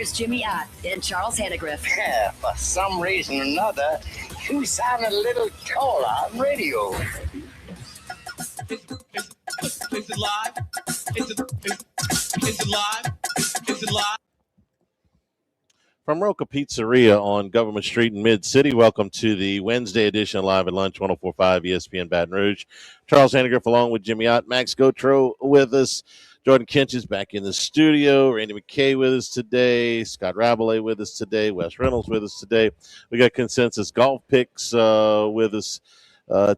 Here's Jimmy Ott and Charles Hannegriff. Yeah, for some reason or another, you sound a little taller on radio. Is it live? Is it live? Is it live? From Roka Pizzeria on Government Street in Mid-City, welcome to the Wednesday edition of Live at Lunch, 104.5 ESPN Baton Rouge. Charles Hannegriff along with Jimmy Ott, Max Gotro with us. Jordan Kinch is back in the studio. Randy McKay with us today. Scott Rabelais with us today. Wes Reynolds with us today. We got Consensus Golf Picks with us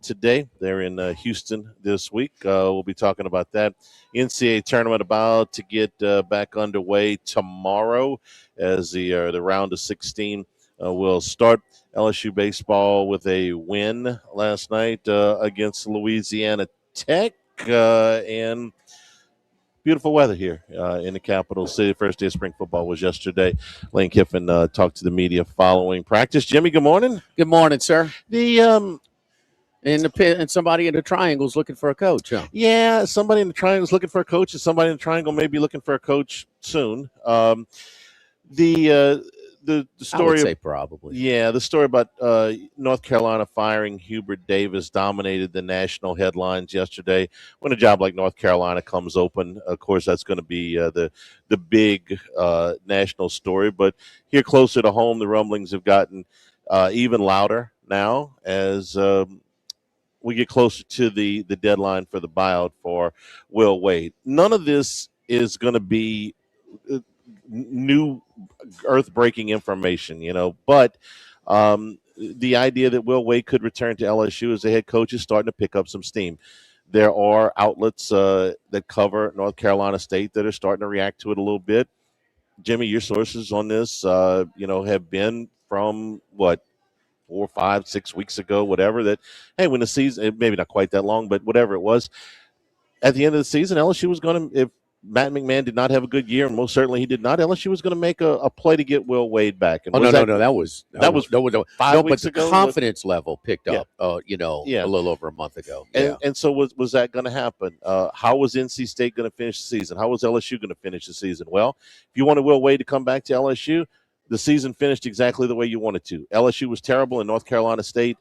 today. They're in Houston this week. We'll be talking about that. NCAA tournament about to get back underway tomorrow as the round of 16 will start. LSU baseball with a win last night against Louisiana Tech and beautiful weather here in the capital city. First day of spring football was yesterday. Lane Kiffin talked to the media following practice. Jimmy, good morning. Good morning, sir. The and somebody in the triangle's looking for a coach, huh? Yeah, somebody in the triangle's looking for a coach, and somebody in the triangle may be looking for a coach soon. The story, I would say probably. Yeah, the story about North Carolina firing Hubert Davis dominated the national headlines yesterday. When a job like North Carolina comes open, of course, that's going to be the big national story. But here closer to home, the rumblings have gotten even louder now as we get closer to the deadline for the buyout for Will Wade. None of this is going to be new earth-breaking information, but the idea that Will Wade could return to LSU as the head coach is starting to pick up some steam. There are outlets that cover North Carolina State that are starting to react to it a little bit. Jimmy, your sources on this, have been from 4, 5, 6 weeks ago, whatever, that, hey, when the season, maybe not quite that long, but whatever it was, at the end of the season, LSU was going to, if Matt McMahon did not have a good year, and most certainly he did not, LSU was going to make a play to get Will Wade back. And no, that was 5 weeks ago. But the confidence level picked up, a Yeah. little over a month ago. And so was that going to happen? How was NC State going to finish the season? How was LSU going to finish the season? Well, if you wanted Will Wade to come back to LSU, the season finished exactly the way you wanted to. LSU was terrible, and North Carolina State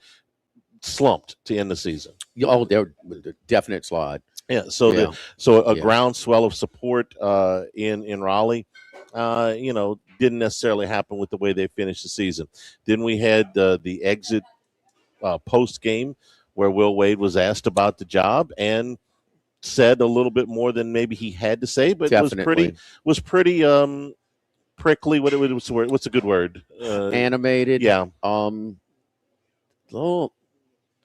slumped to end the season. Oh, they're the definite slide. Yeah, so a groundswell of support in Raleigh, didn't necessarily happen with the way they finished the season. Then we had the exit post game where Will Wade was asked about the job and said a little bit more than maybe he had to say, but Definitely. was pretty prickly. What's a good word? Animated. Yeah.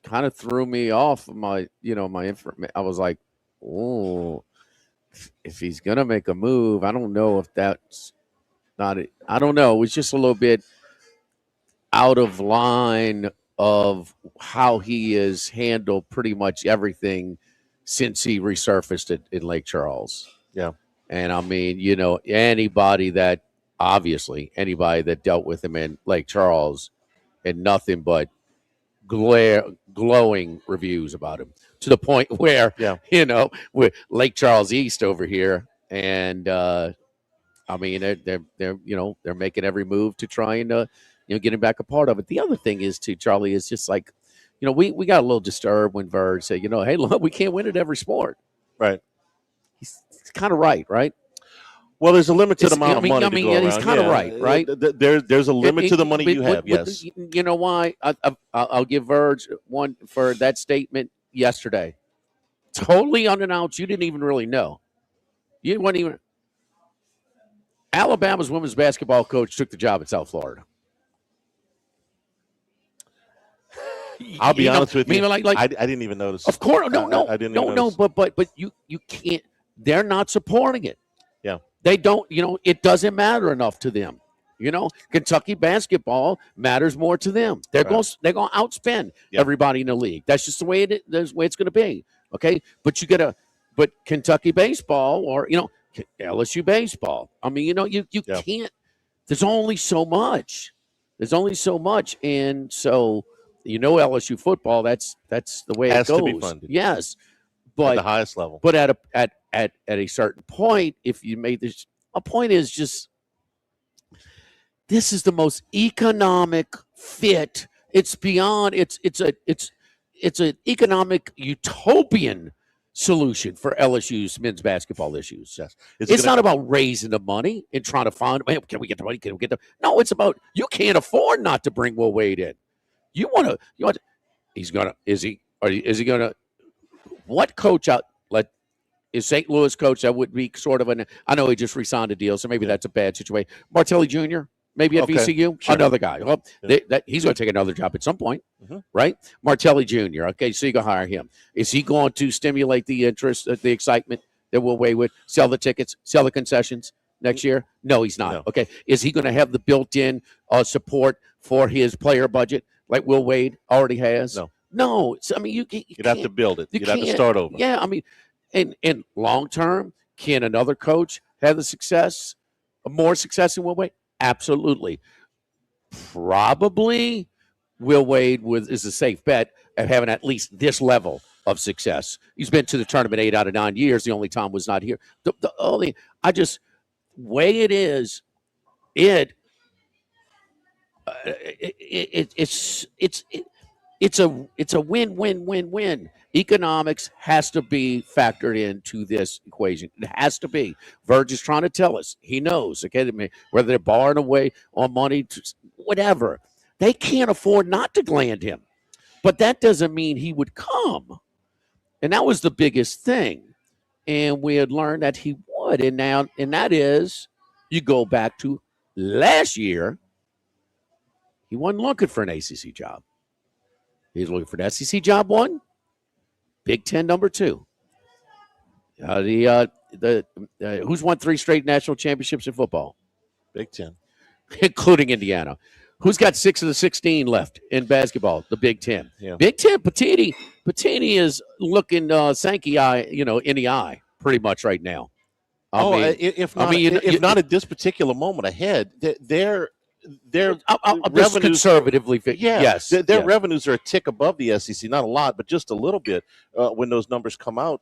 Kind of threw me off my information. I was like, oh, if he's gonna make a move, I don't know if that's not it. I don't know. It was just a little bit out of line of how he has handled pretty much everything since he resurfaced in Lake Charles. Yeah. And I mean, anybody that dealt with him in Lake Charles and nothing but glowing reviews about him, to the point where we're Lake Charles East over here, and I mean they're making every move to try and get him back a part of it. The other thing is too, Charlie, is just like we got a little disturbed when Verge said, hey, look, we can't win at every sport. Right. He's kind of right. Well, there's a limited amount of money to go around. He's kind of right? There's a limit to the money you have, yes. You know why? I'll give Verge one for that statement yesterday. Totally unannounced. You didn't even really know. You weren't even. Alabama's women's basketball coach took the job in South Florida. I'll be honest with you. I didn't even notice. Of course, no. I didn't even notice. But you can't. They're not supporting it. Yeah. They don't, it doesn't matter enough to them. Kentucky basketball matters more to them. They're going to outspend everybody in the league. That's just the way that's the way it's going to be. Okay? But but Kentucky baseball or, LSU baseball. I mean, you can't, there's only so much. And so, LSU football, that's the way it goes. Has to be funded. Yes. But at the highest level. But at a certain point, if you made this, a point is just This is the most economic fit. It's beyond. It's an economic utopian solution for LSU's men's basketball issues. Yes. It's not about raising the money and trying to find. Man, can we get the money? Can we get the? No, it's about you can't afford not to bring Will Wade in. You want to. You want. He's gonna. Is he? Is he gonna? What coach out? Is St. Louis coach that would be sort of an? I know he just re-signed a deal, so maybe that's a bad situation. Martelli Jr. Maybe at VCU, sure. Another guy. Well, he's going to take another job at some point, right? Martelli Jr. Okay, so you go hire him. Is he going to stimulate the interest, the excitement that Will Wade would sell the tickets, sell the concessions next year? No, he's not. No. Okay, is he going to have the built-in support for his player budget like Will Wade already has? No. No. So, I mean, you'd have to build it. You'd have to start over. Yeah, I mean, and long term, can another coach have the success, more success than Will Wade? Absolutely. Probably Will Wade is a safe bet of having at least this level of success. He's been to the tournament 8 out of 9 years. The only time was not here. The only way it is, it's a win-win-win-win. Economics has to be factored into this equation. It has to be. Verge is trying to tell us. He knows, okay, whether they're borrowing away on money, whatever. They can't afford not to land him. But that doesn't mean he would come. And that was the biggest thing. And we had learned that he would. And that is, you go back to last year, he wasn't looking for an ACC job. He was looking for an SEC job, 1. Big Ten, number 2. Who's won 3 straight national championships in football? Big Ten, including Indiana. Who's got 6 of the 16 left in basketball? The Big Ten. Yeah. Big Ten. Patini is looking Sankey eye, in the eye, pretty much right now. If not at this particular moment ahead, their revenues conservatively, yes, their revenues are a tick above the SEC, not a lot, but just a little bit. When those numbers come out,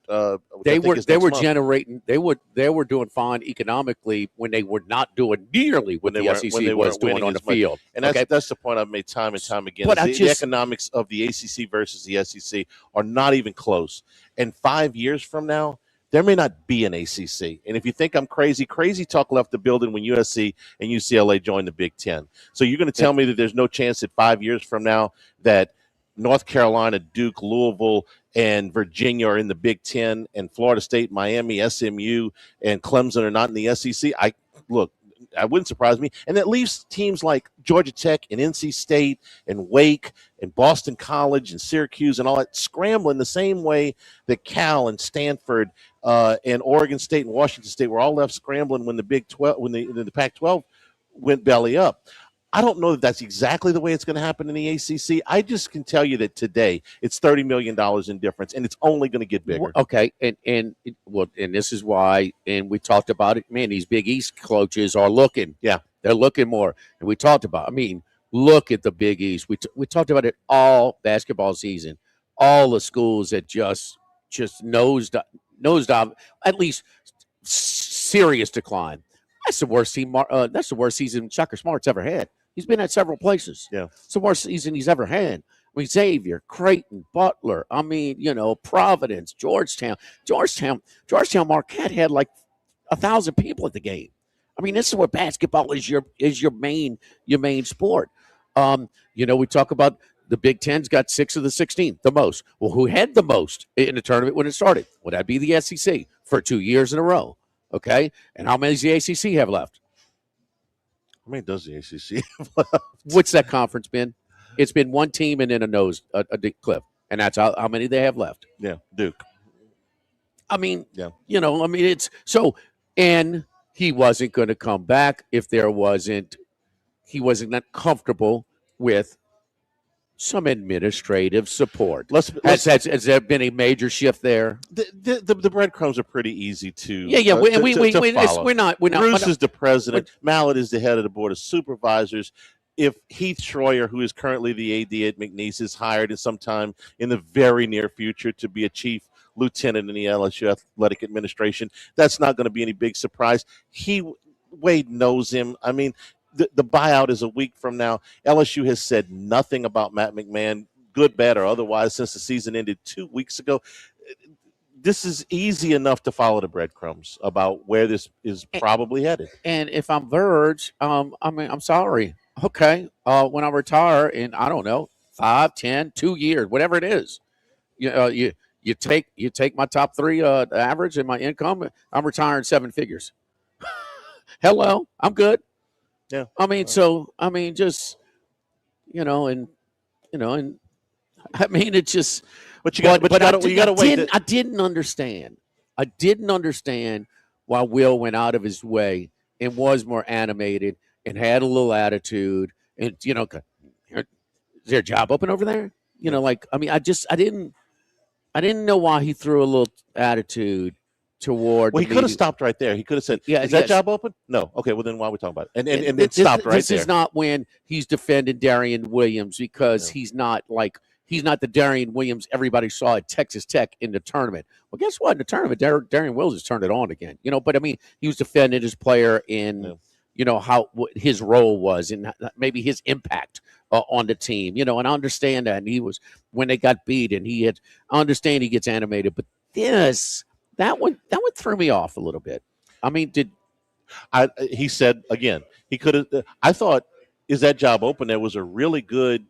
they were generating. They were doing fine economically when they were not doing nearly what the SEC was doing on the field. And that's the point I've made time and time again. The economics of the ACC versus the SEC are not even close. And 5 years from now, there may not be an ACC. And if you think I'm crazy talk left the building when USC and UCLA joined the Big Ten. So you're going to tell me that there's no chance that 5 years from now that North Carolina, Duke, Louisville, and Virginia are in the Big Ten, and Florida State, Miami, SMU, and Clemson are not in the SEC? That wouldn't surprise me. And that leaves teams like Georgia Tech and NC State and Wake and Boston College and Syracuse and all that scrambling the same way that Cal and Stanford and Oregon State and Washington State were all left scrambling when the Big 12, when the Pac-12 went belly up. I don't know that that's exactly the way it's going to happen in the ACC. I just can tell you that today it's $30 million in difference, and it's only going to get bigger. Okay, and this is why, and we talked about it. Man, these Big East coaches are looking. Yeah, they're looking more, and we talked about. I mean, look at the Big East. We talked about it all basketball season. All the schools that just nosedive, at least serious decline. That's the worst team. That's the worst season Shaka Smart's ever had. He's been at several places. Yeah, it's the worst season he's ever had. I mean, Xavier, Creighton, Butler. I mean, Providence, Georgetown, Marquette had like 1,000 people at the game. I mean, this is where basketball is your main sport. We talk about the Big Ten's got 6 of the 16, the most. Well, who had the most in the tournament when it started? Would that be the SEC for 2 years in a row? Okay, and how many does the ACC have left? How many does the ACC have left? What's that conference been? It's been one team and then a deep cliff, and that's how many they have left. Yeah, Duke. I mean, yeah. It's so, and he wasn't going to come back if he wasn't not comfortable with some administrative support. Has there been a major shift there? The breadcrumbs are pretty easy to follow. We're not. Bruce is the president. Mallett is the head of the board of supervisors. If Heath Schroyer, who is currently the AD at McNeese, is hired in sometime in the very near future to be a chief lieutenant in the LSU athletic administration, that's not going to be any big surprise. Wade knows him. I mean, the buyout is a week from now. LSU has said nothing about Matt McMahon, good, bad, or otherwise, since the season ended 2 weeks ago. This is easy enough to follow the breadcrumbs about where this is probably headed. And if I'm Verge, I'm sorry. Okay, when I retire in, I don't know, 5, 10, 2 years, whatever it is, you take my top three average and my income. I'm retiring 7 figures. Hello, I'm good. Yeah. Just and I mean, it just. But you got to wait. I didn't understand. I didn't understand why Will went out of his way and was more animated and had a little attitude. And is there a job open over there? I didn't know why he threw a little attitude toward. Well, he could have stopped right there. He could have said, "Is that job open?" No. Okay. Well, then why are we talking about it? And then stopped right there. This is not when he's defending Darian Williams because he's not the Darian Williams everybody saw at Texas Tech in the tournament. Well, guess what? In the tournament, Darian Williams has turned it on again. But I mean, he was defending his player in, what his role was and maybe his impact on the team. And I understand that. And he was when they got beat, and I understand he gets animated, but that one threw me off a little bit. I mean, he said again? He could have. I thought, is that job open? That was a really good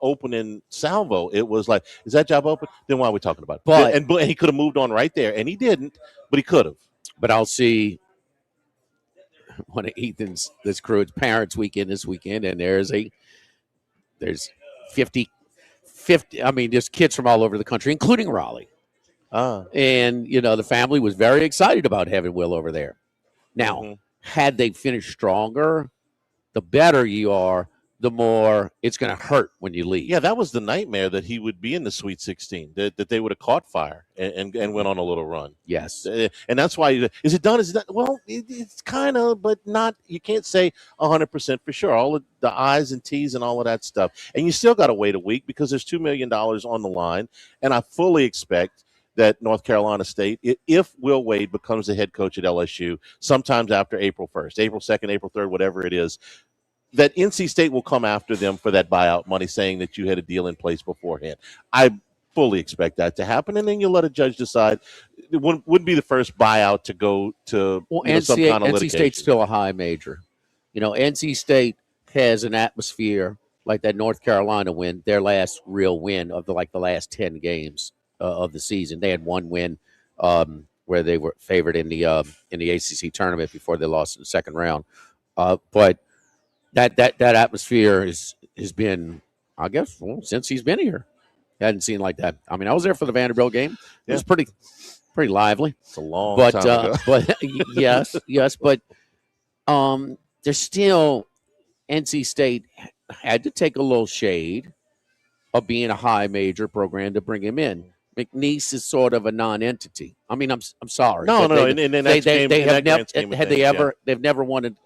opening salvo. It was like, is that job open? Then why are we talking about it? But he could have moved on right there, and he didn't, but he could have. But I'll see one of Ethan's this crew. It's Parents Weekend this weekend, and there's 50. I mean, there's kids from all over the country, including Raleigh. And the family was very excited about having Will over there. Now, had they finished stronger, the better you are, the more it's going to hurt when you leave. Yeah, that was the nightmare, that he would be in the Sweet 16, that they would have caught fire and went on a little run. Yes. And that's why, is it done? Is it done? Well, it's kind of, but not, you can't say 100% for sure. All of the I's and T's and all of that stuff. And you still got to wait a week because there's $2 million on the line. And I fully expect that North Carolina State, if Will Wade becomes the head coach at LSU, sometimes after April 1st, April 2nd, April 3rd, whatever it is, that NC State will come after them for that buyout money, saying that you had a deal in place beforehand. I fully expect that to happen, and then you'll let a judge decide. It wouldn't be the first buyout to go to some kind of litigation. NC State's still a high major. NC State has an atmosphere like that North Carolina win, their last real win of the last 10 games of the season. They had one win where they were favored in the ACC tournament before they lost in the second round. But that atmosphere has been, I guess, since he's been here. Hadn't seen like that. I mean, I was there for the Vanderbilt game. It was pretty lively. It's a long time ago. But yes, but there's still, NC State had to take a little shade of being a high major program to bring him in. McNeese is sort of a non-entity. I mean, I'm sorry. No. They've never won an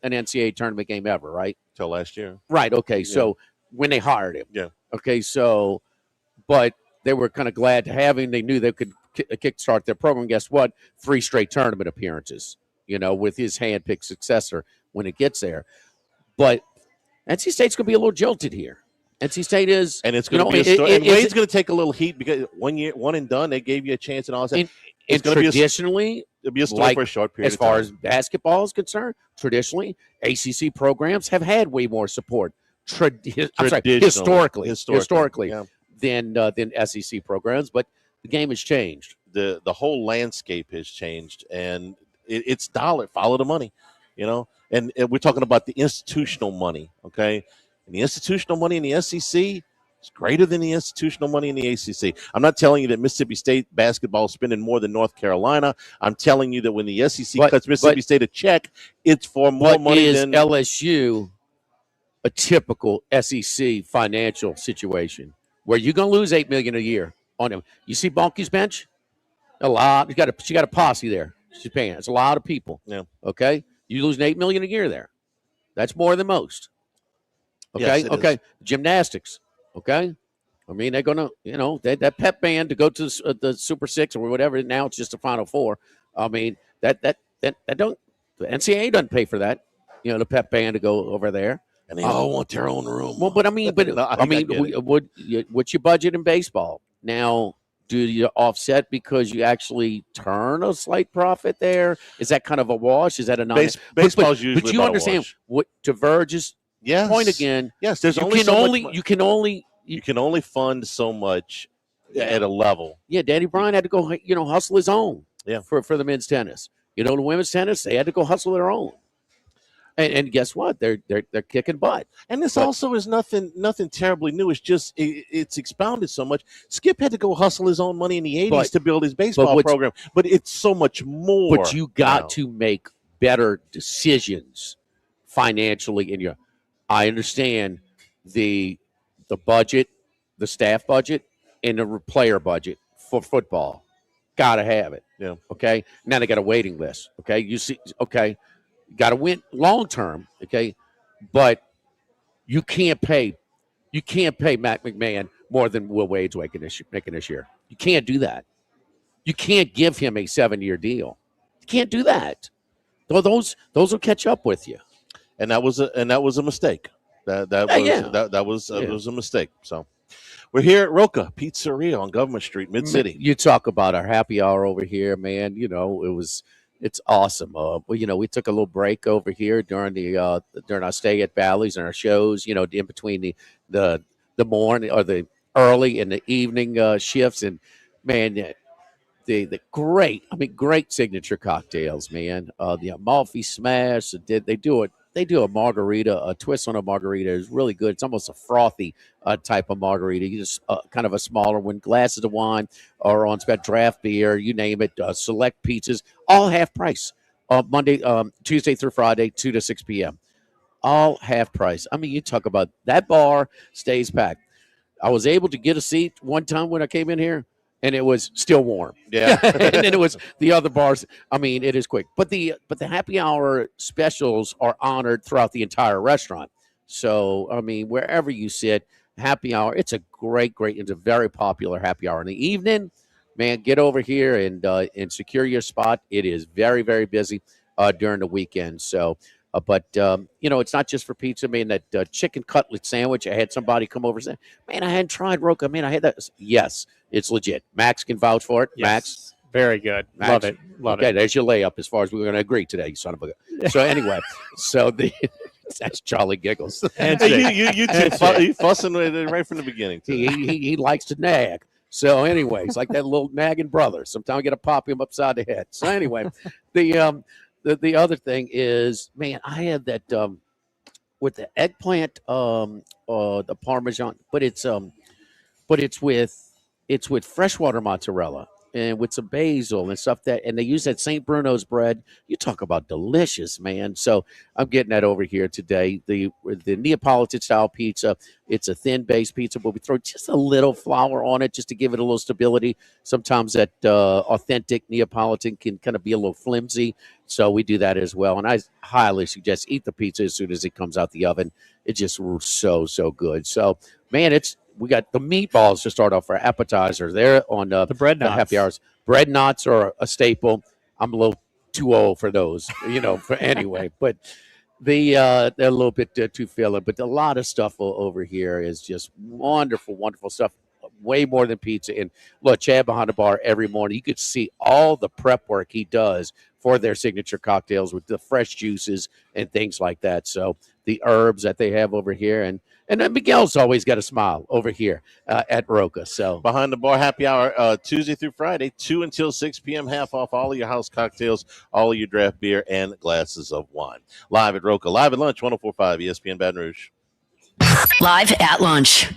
NCAA tournament game ever, right? Till last year. Right. Okay. Yeah. So when they hired him. Yeah. Okay. So, but they were kind of glad to have him. They knew they could kickstart their program. Guess what? 3 straight tournament appearances, with his hand-picked successor when it gets there. But NC State's going to be a little jilted here. NC State is, and it's going to be a story. And Wade's going to take a little heat because 1 year, one and done. They gave you a chance and all that. And traditionally, it'll be a story for a short period. As far as basketball is concerned, traditionally, ACC programs have had way more support. Historically, yeah. than SEC programs, but the game has changed. The whole landscape has changed, and it's dollar. Follow the money, And we're talking about the institutional money, okay? And the institutional money in the SEC is greater than the institutional money in the ACC. I'm not telling you that Mississippi State basketball is spending more than North Carolina. I'm telling you that when the SEC cuts Mississippi State a check, it's for more money than LSU. A typical SEC financial situation where you're going to lose $8 million a year on him. You see Bonke's bench? A lot. She got a posse there. She's paying. It's a lot of people. Yeah. Okay. You lose $8 million a year there. That's more than most. Okay. Yes, okay. Is. Gymnastics. Okay. I mean, they're gonna, that pep band to go to the Super Six or whatever. Now it's just a Final Four. I mean, that don't. The NCAA doesn't pay for that. the pep band to go over there. And they all want their own room. Well, but I mean, No, I get it. what's your budget in baseball now? Do you offset because you actually turn a slight profit there? Is that kind of a wash? Is that a non? Baseball's usually But you about a understand wash. what to Verge's point again? Yes, there's you only can so only much, you can only you can only fund so much at a level. Yeah, Danny Bryan had to go hustle his own. Yeah. For the men's tennis. The women's tennis, they had to go hustle their own. And guess what? They're kicking butt. And this also is nothing terribly new. It's just it's expounded so much. Skip had to go hustle his own money in the 80s to build his baseball program, but it's so much more. But you got to make better decisions financially I understand the budget, the staff budget, and the player budget for football. Got to have it. Yeah. Okay. Now they got a waiting list. Okay. You see. Okay. Got to win long term. Okay. But you can't pay Matt McMahon more than Will Wade's making this year. You can't do that. You can't give him a 7-year deal. You can't do that. Those will catch up with you. And that was a mistake. That was a mistake. So we're here at Roka Pizzeria on Government Street, Mid-City. You talk about our happy hour over here, man. It's awesome. We took a little break over here during our stay at Bally's and our shows. In between the morning or the early and the evening shifts, and man, the great signature cocktails, man. The Amalfi Smash. They do a margarita, a twist on a margarita is really good. It's almost a frothy type of margarita. You just kind of a smaller one, glasses of wine or on spec draft beer, you name it. Select pizzas, all half price. Tuesday through Friday, 2 to 6 p.m. All half price. I mean, you talk about that bar stays packed. I was able to get a seat one time when I came in here, and it was still warm. Yeah. And then it was the other bars. I mean, it is quick. But the happy hour specials are honored throughout the entire restaurant. So, I mean, wherever you sit, happy hour, it's a it's a very popular happy hour in the evening. Man, get over here and secure your spot. It is very, very busy during the weekend. So, but it's not just for pizza. Man, that chicken cutlet sandwich, I had somebody come over and say, man, I hadn't tried Roka. Man, I had that. Yes, it's legit. Max can vouch for it. Yes. Max. Very good. Max, Love it. Okay, there's your layup as far as we're going to agree today, you son of a. So anyway, that's Charlie giggles. You two fussing right from the beginning. He likes to nag. So anyway, it's like that little nagging brother. Sometimes I got to pop him upside the head. So anyway, the other thing is, man, I had that with the eggplant, the Parmesan, but it's with freshwater mozzarella and with some basil and stuff and they use that St. Bruno's bread. You talk about delicious, man. So I'm getting that over here today. The Neapolitan style pizza. It's a thin base pizza, but we throw just a little flour on it just to give it a little stability. Sometimes that authentic Neapolitan can kind of be a little flimsy. So we do that as well. And I highly suggest eat the pizza as soon as it comes out the oven. It's just so good. So, man, we got the meatballs to start off for appetizer there on the bread knots. Happy hours. Bread knots are a staple. I'm a little too old for those, for anyway. But they're a little bit too filling. But a lot of stuff over here is just wonderful, wonderful stuff. Way more than pizza. And look, Chad behind the bar every morning, you could see all the prep work he does for their signature cocktails with the fresh juices and things like that. So the herbs that they have over here, and then Miguel's always got a smile over here at Roka. So behind the bar happy hour Tuesday through Friday, 2 until 6 p.m. Half off all of your house cocktails, all of your draft beer, and glasses of wine. Live at Roka, live at lunch, 104.5 ESPN Baton Rouge. Live at lunch.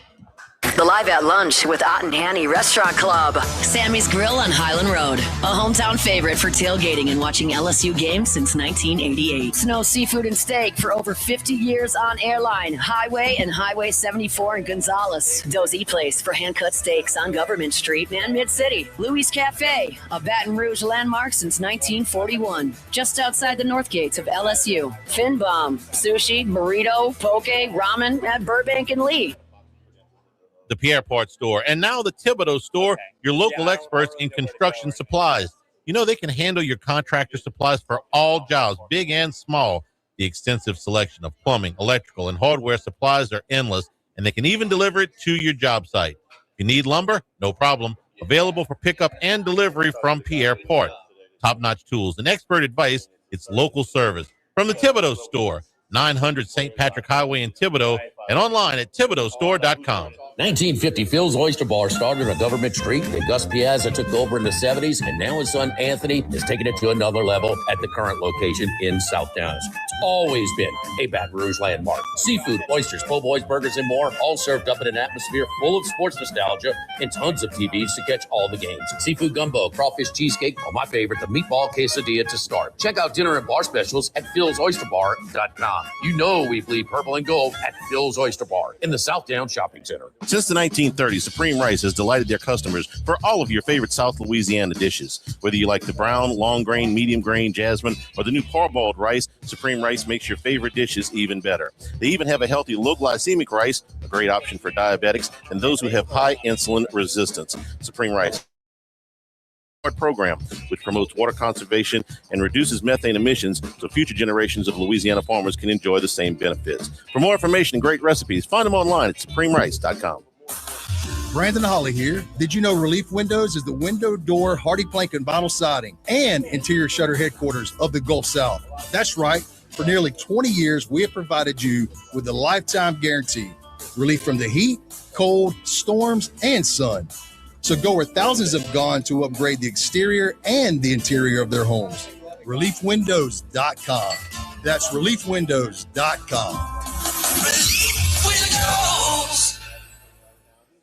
The Live at Lunch with Ott and Hanny Restaurant Club. Sammy's Grill on Highland Road. A hometown favorite for tailgating and watching LSU games since 1988. Snow Seafood and Steak for over 50 years on Airline, Highway, and Highway 74 in Gonzales. Dozy Place for hand-cut steaks on Government Street and Mid-City. Louis Cafe, a Baton Rouge landmark since 1941. Just outside the north gates of LSU. Finbom, sushi, burrito, poke, ramen at Burbank and Lee. The Pierre Part Store, and now the Thibodeau Store, your local experts in construction supplies. They can handle your contractor supplies for all jobs, big and small. The extensive selection of plumbing, electrical, and hardware supplies are endless, and they can even deliver it to your job site. If you need lumber, no problem. Available for pickup and delivery from Pierre Port. Top-notch tools and expert advice. It's local service. From the Thibodeau Store, 900 St. Patrick Highway in Thibodeau, and online at thibodeaustore.com. 1950 Phil's Oyster Bar started on Government Street, and Gus Piazza took over in the 70s, and now his son Anthony is taking it to another level at the current location in South Dallas. It's always been a Baton Rouge landmark. Seafood, oysters, po' boys, burgers, and more, all served up in an atmosphere full of sports nostalgia and tons of TVs to catch all the games. Seafood gumbo, crawfish cheesecake, or my favorite, the meatball quesadilla to start. Check out dinner and bar specials at philsoysterbar.com. You know we bleed purple and gold at Phil's Oyster Bar in the Southdown Shopping Center. Since the 1930s, Supreme Rice has delighted their customers for all of your favorite South Louisiana dishes. Whether you like the brown, long grain, medium grain, jasmine, or the new parboiled rice, Supreme Rice makes your favorite dishes even better. They even have a healthy low glycemic rice, a great option for diabetics and those who have high insulin resistance. Supreme Rice program, which promotes water conservation and reduces methane emissions so future generations of Louisiana farmers can enjoy the same benefits. For more information and great recipes, find them online at supremerice.com. Brandon Holly here. Did you know Relief Windows is the window, door, hardy plank, and vinyl siding and interior shutter headquarters of the Gulf South? That's right. For nearly 20 years, we have provided you with a lifetime guarantee. Relief from the heat, cold, storms, and sun. So go where thousands have gone to upgrade the exterior and the interior of their homes. ReliefWindows.com. That's ReliefWindows.com.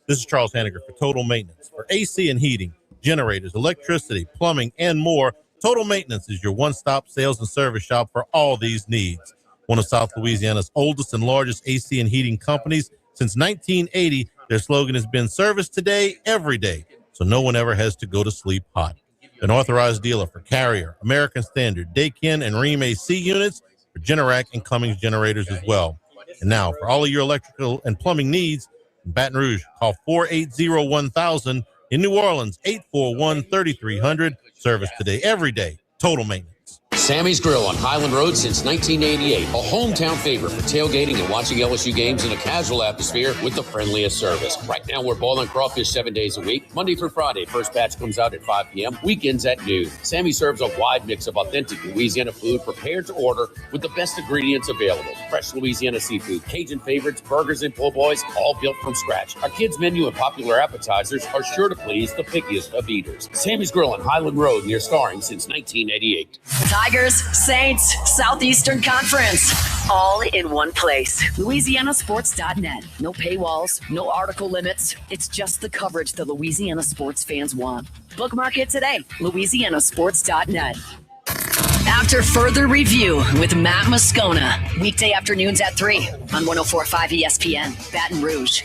This is Charles Hanniger for Total Maintenance. For AC and heating, generators, electricity, plumbing, and more, Total Maintenance is your one-stop sales and service shop for all these needs. One of South Louisiana's oldest and largest AC and heating companies since 1980, their slogan has been service today, every day, so no one ever has to go to sleep hot. An authorized dealer for Carrier, American Standard, Daikin, and Rheem AC units, for Generac and Cummings generators as well. And now, for all of your electrical and plumbing needs, in Baton Rouge, call 480-1000. In New Orleans, 841-3300. Service today, every day. Total Maintenance. Sammy's Grill on Highland Road since 1988. A hometown favorite for tailgating and watching LSU games in a casual atmosphere with the friendliest service. Right now, we're boiling crawfish 7 days a week. Monday through Friday, first batch comes out at 5 p.m. Weekends at noon. Sammy serves a wide mix of authentic Louisiana food prepared to order with the best ingredients available. Fresh Louisiana seafood, Cajun favorites, burgers, and po' boys, all built from scratch. Our kids' menu and popular appetizers are sure to please the pickiest of eaters. Sammy's Grill on Highland Road near Starring since 1988. Tigers, Saints, Southeastern Conference, all in one place. LouisianaSports.net. No paywalls, no article limits. It's just the coverage the Louisiana sports fans want. Bookmark it today. LouisianaSports.net. After further review with Matt Moscona, weekday afternoons at 3 on 104.5 ESPN, Baton Rouge.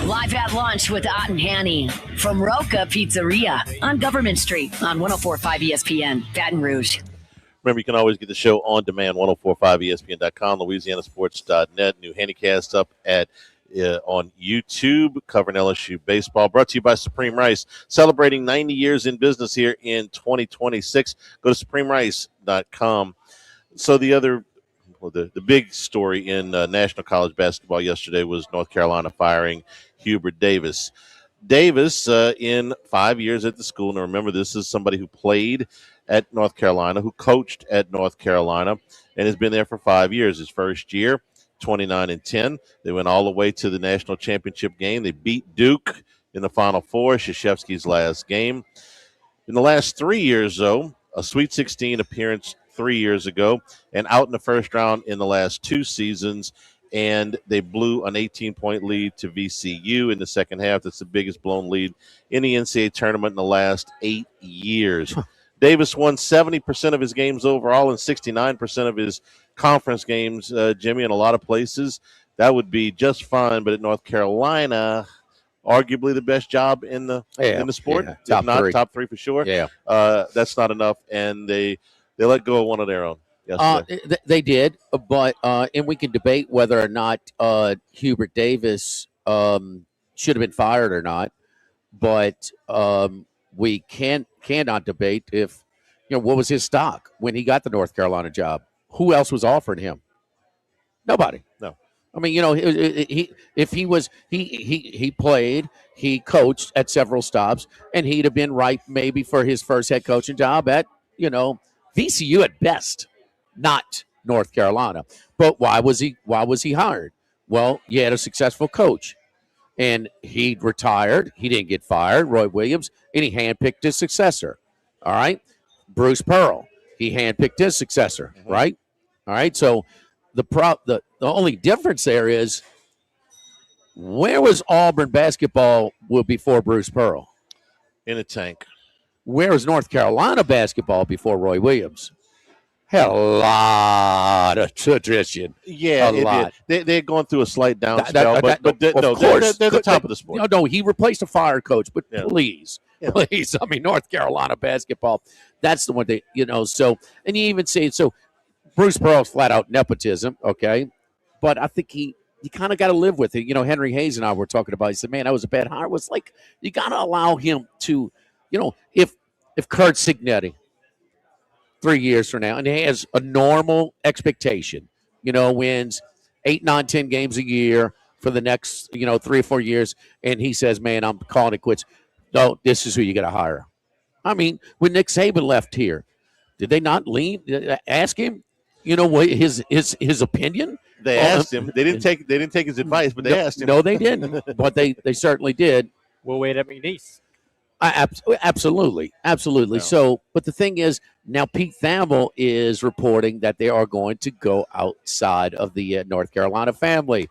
Live at lunch with Ott and Hanny from Roka Pizzeria on Government Street on 104.5 ESPN, Baton Rouge. Remember, you can always get the show on demand, 1045ESPN.com, LouisianaSports.net. New Handycast up at on YouTube, covering LSU baseball. Brought to you by Supreme Rice, celebrating 90 years in business here in 2026. Go to SupremeRice.com. So the big story in national college basketball yesterday was North Carolina firing Hubert Davis. Davis, in 5 years at the school, and remember, this is somebody who played at North Carolina, who coached at North Carolina, and has been there for 5 years. His first year, 29-10. They went all the way to the national championship game. They beat Duke in the Final Four, Krzyzewski's last game. In the last 3 years, though, a Sweet 16 appearance 3 years ago, and out in the first round in the last two seasons, and they blew an 18-point lead to VCU in the second half. That's the biggest blown lead in the NCAA tournament in the last 8 years. Davis won 70% of his games overall and 69% of his conference games, Jimmy, in a lot of places. That would be just fine, but at North Carolina, arguably the best job in the sport. Yeah. Top three for sure. Yeah. That's not enough, and they let go of one of their own. yesterday. They did, but and we can debate whether or not Hubert Davis should have been fired or not. But we cannot debate if what was his stock when he got the North Carolina job. Who else was offering him? Nobody. No. I mean, he played, he coached at several stops, and he'd have been ripe maybe for his first head coaching job at VCU at best, not North Carolina. But why was he hired? Well, you had a successful coach, and he retired. He didn't get fired, Roy Williams, and he handpicked his successor. All right, Bruce Pearl. He handpicked his successor. Mm-hmm. Right. All right. So the only difference there is, where was Auburn basketball before Bruce Pearl? In a tank. Where was North Carolina basketball before Roy Williams? Had a lot of tradition. Yeah, a lot. They're going through a slight down spell, but they're the top of the sport. No, he replaced a fire coach, but Yeah. please. I mean, North Carolina basketball, that's the one so, and you even say, so Bruce Pearl's flat out nepotism, okay? But I think you kind of got to live with it. Henry Hayes and I were talking about it. He said, man, that was a bad hire. It was like, you got to allow him to, if Kurt Signetti, 3 years from now, and he has a normal expectation, wins 8, 9, 10 games a year for the next, 3 or 4 years, and he says, man, I'm calling it quits. No, this is who you got to hire. I mean, when Nick Saban left here, did they not ask him, what his opinion? They asked him. They didn't take his advice, but they asked him. No, they didn't. But they certainly did. We'll wait at McNeese. Absolutely. No. So, but the thing is, now Pete Thamel is reporting that they are going to go outside of the North Carolina family.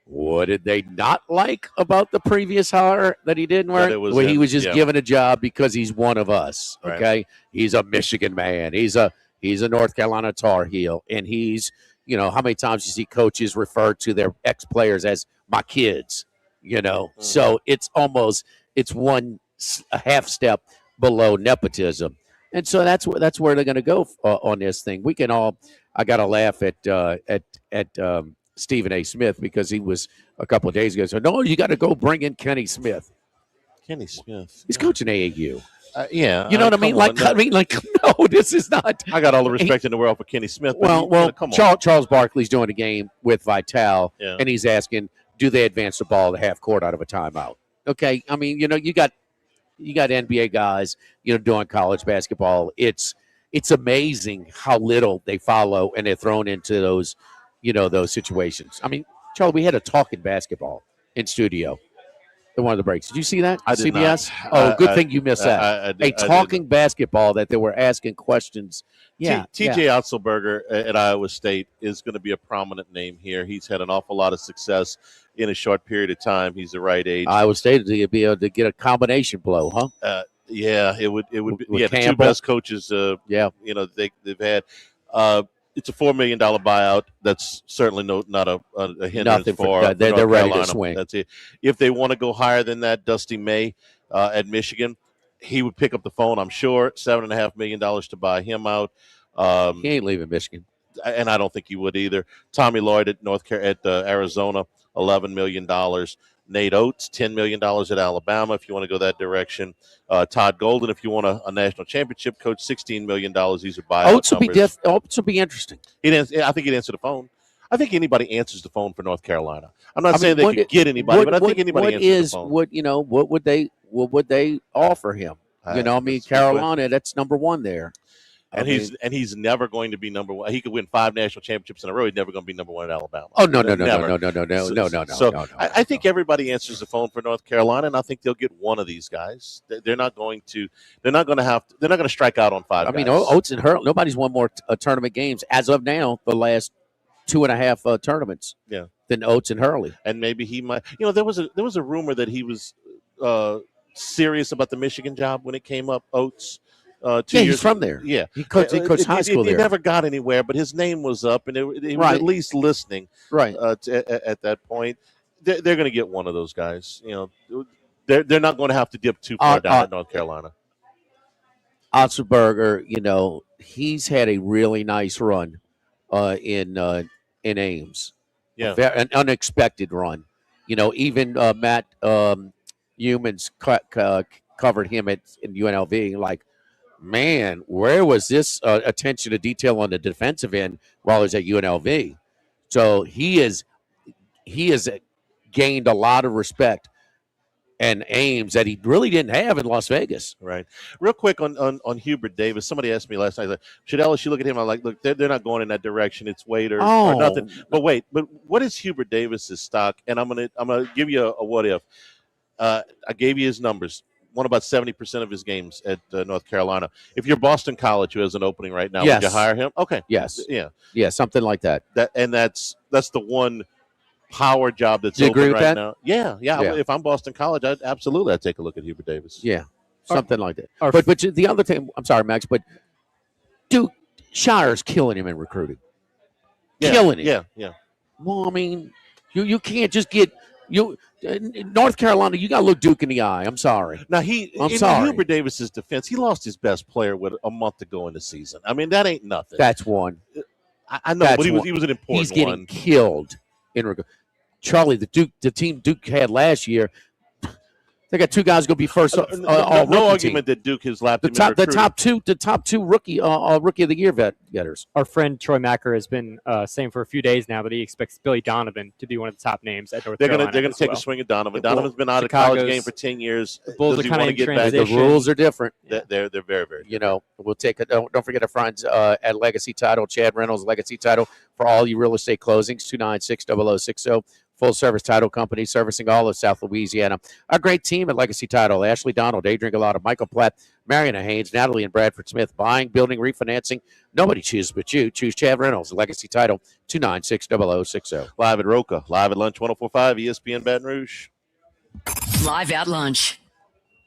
What did they not like about the previous hire that he didn't work? He was just given a job because he's one of us. Okay, Right. He's a Michigan man. He's a North Carolina Tar Heel, and he's how many times you see coaches refer to their ex players as my kids. So it's a half step below nepotism, and so that's where they're going to go on this thing. We can all. I got to laugh at Stephen A. Smith, because he was a couple of days ago. So no, you got to go bring in Kenny Smith. Kenny Smith. He's coaching AAU. Yeah, You know what I mean? No, this is not. I got all the respect in the world for Kenny Smith. But come on. Charles Barkley's doing a game with Vitale, Yeah. and he's asking, do they advance the ball to half court out of a timeout? Okay, I mean, you got NBA guys, doing college basketball. It's amazing how little they follow, and they're thrown into those situations. I mean, Charlie, we had a talking basketball in studio in one of the breaks. Did you see that? I did CBS? not. Oh, good thing you missed that. I talking basketball that they were asking questions. Yeah. TJ Otzelberger at Iowa State is going to be a prominent name here. He's had an awful lot of success in a short period of time. He's the right age. Iowa State to be able to get a combination blow, huh? Yeah, it would be. With The two Campbell. best coaches. They've had. It's a $4 million buyout. That's certainly not a hindrance Nothing for for they're North ready Carolina. to swing. That's it. If they want to go higher than that, Dusty May at Michigan, he would pick up the phone. I'm sure $7.5 million to buy him out. He ain't leaving Michigan. And I don't think he would either. Tommy Lloyd at Arizona, $11 million. Nate Oates, $10 million at Alabama, if you want to go that direction. Todd Golden, if you want a national championship coach, $16 million. These are buyout Oates will be interesting. I think he'd answer the phone. I think anybody answers the phone for North Carolina. I'm not saying they could get anybody, but I think anybody answers the phone. What would they offer him? Carolina, that's number one there. And he's never going to be number one. He could win 5 national championships in a row. He's never going to be number one at Alabama. Oh no. So I think everybody answers the phone for North Carolina, and I think they'll get one of these guys. They're not going to strike out on 5 guys. I mean, Oates and Hurl. Nobody's won more tournament games as of now. The last 2.5 tournaments. Yeah. Than Oates and Hurley. And maybe he might. There was a rumor that he was serious about the Michigan job when it came up. Oates. 2 years he's from there. Yeah, he coached high school there. He never got anywhere, but his name was up, and he was at least listening. Right at that point, they're going to get one of those guys. They're not going to have to dip too far down at North Carolina. Otzelberger, he's had a really nice run in Ames. Yeah. An unexpected run. Even Matt Humans covered him in UNLV. Like, man, where was this attention to detail on the defensive end while he was at UNLV? So he has gained a lot of respect and Ames that he really didn't have in Las Vegas. Right. Real quick on Hubert Davis. Somebody asked me last night, like, should LSU look at him? I'm like, look, they're not going in that direction. It's Wade or nothing. But wait, what is Hubert Davis's stock? And I'm gonna give you a what if. I gave you his numbers. Won about 70% of his games at North Carolina. If you're Boston College, who has an opening right now, yes. Would you hire him? Okay. Yes. Yeah, something like that. That's the one power job that's open right now. Yeah. If I'm Boston College, I'd take a look at Hubert Davis. Yeah, something like that. But the other thing, I'm sorry, Max, but Duke Shire's killing him in recruiting. Killing him. Yeah. Well, I mean, you can't just get North Carolina. You got to look Duke in the eye. I'm sorry. Now in Hubert Davis's defense, he lost his best player with a month to go in the season. I mean, that ain't nothing. That's one. I know, but he was an important one. He's getting killed in regard. Charlie, the team Duke had last year, they got two guys going to be first. No argument that Duke has lapped him in recruiting. The top two rookie of the year getters. Our friend Troy Macker has been saying for a few days now that he expects Billy Donovan to be one of the top names at North Carolina. They're going to take a swing at Donovan. Donovan's been out of college game for 10 years. The Bulls are kind of in transition. The rules are different. They're very, very different. We'll take it. Don't forget our friends at Legacy Title, Chad Reynolds, Legacy Title, for all your real estate closings, 296-0060. Full-service title company servicing all of South Louisiana. Our great team at Legacy Title, Ashley Donald, Adrian Gallardo, Michael Platt, Mariana Haynes, Natalie and Bradford Smith. Buying, building, refinancing. Nobody chooses but you. Choose Chad Reynolds, Legacy Title, 296-0060. Live at Roka, live at Lunch 104.5, ESPN Baton Rouge. Live at Lunch.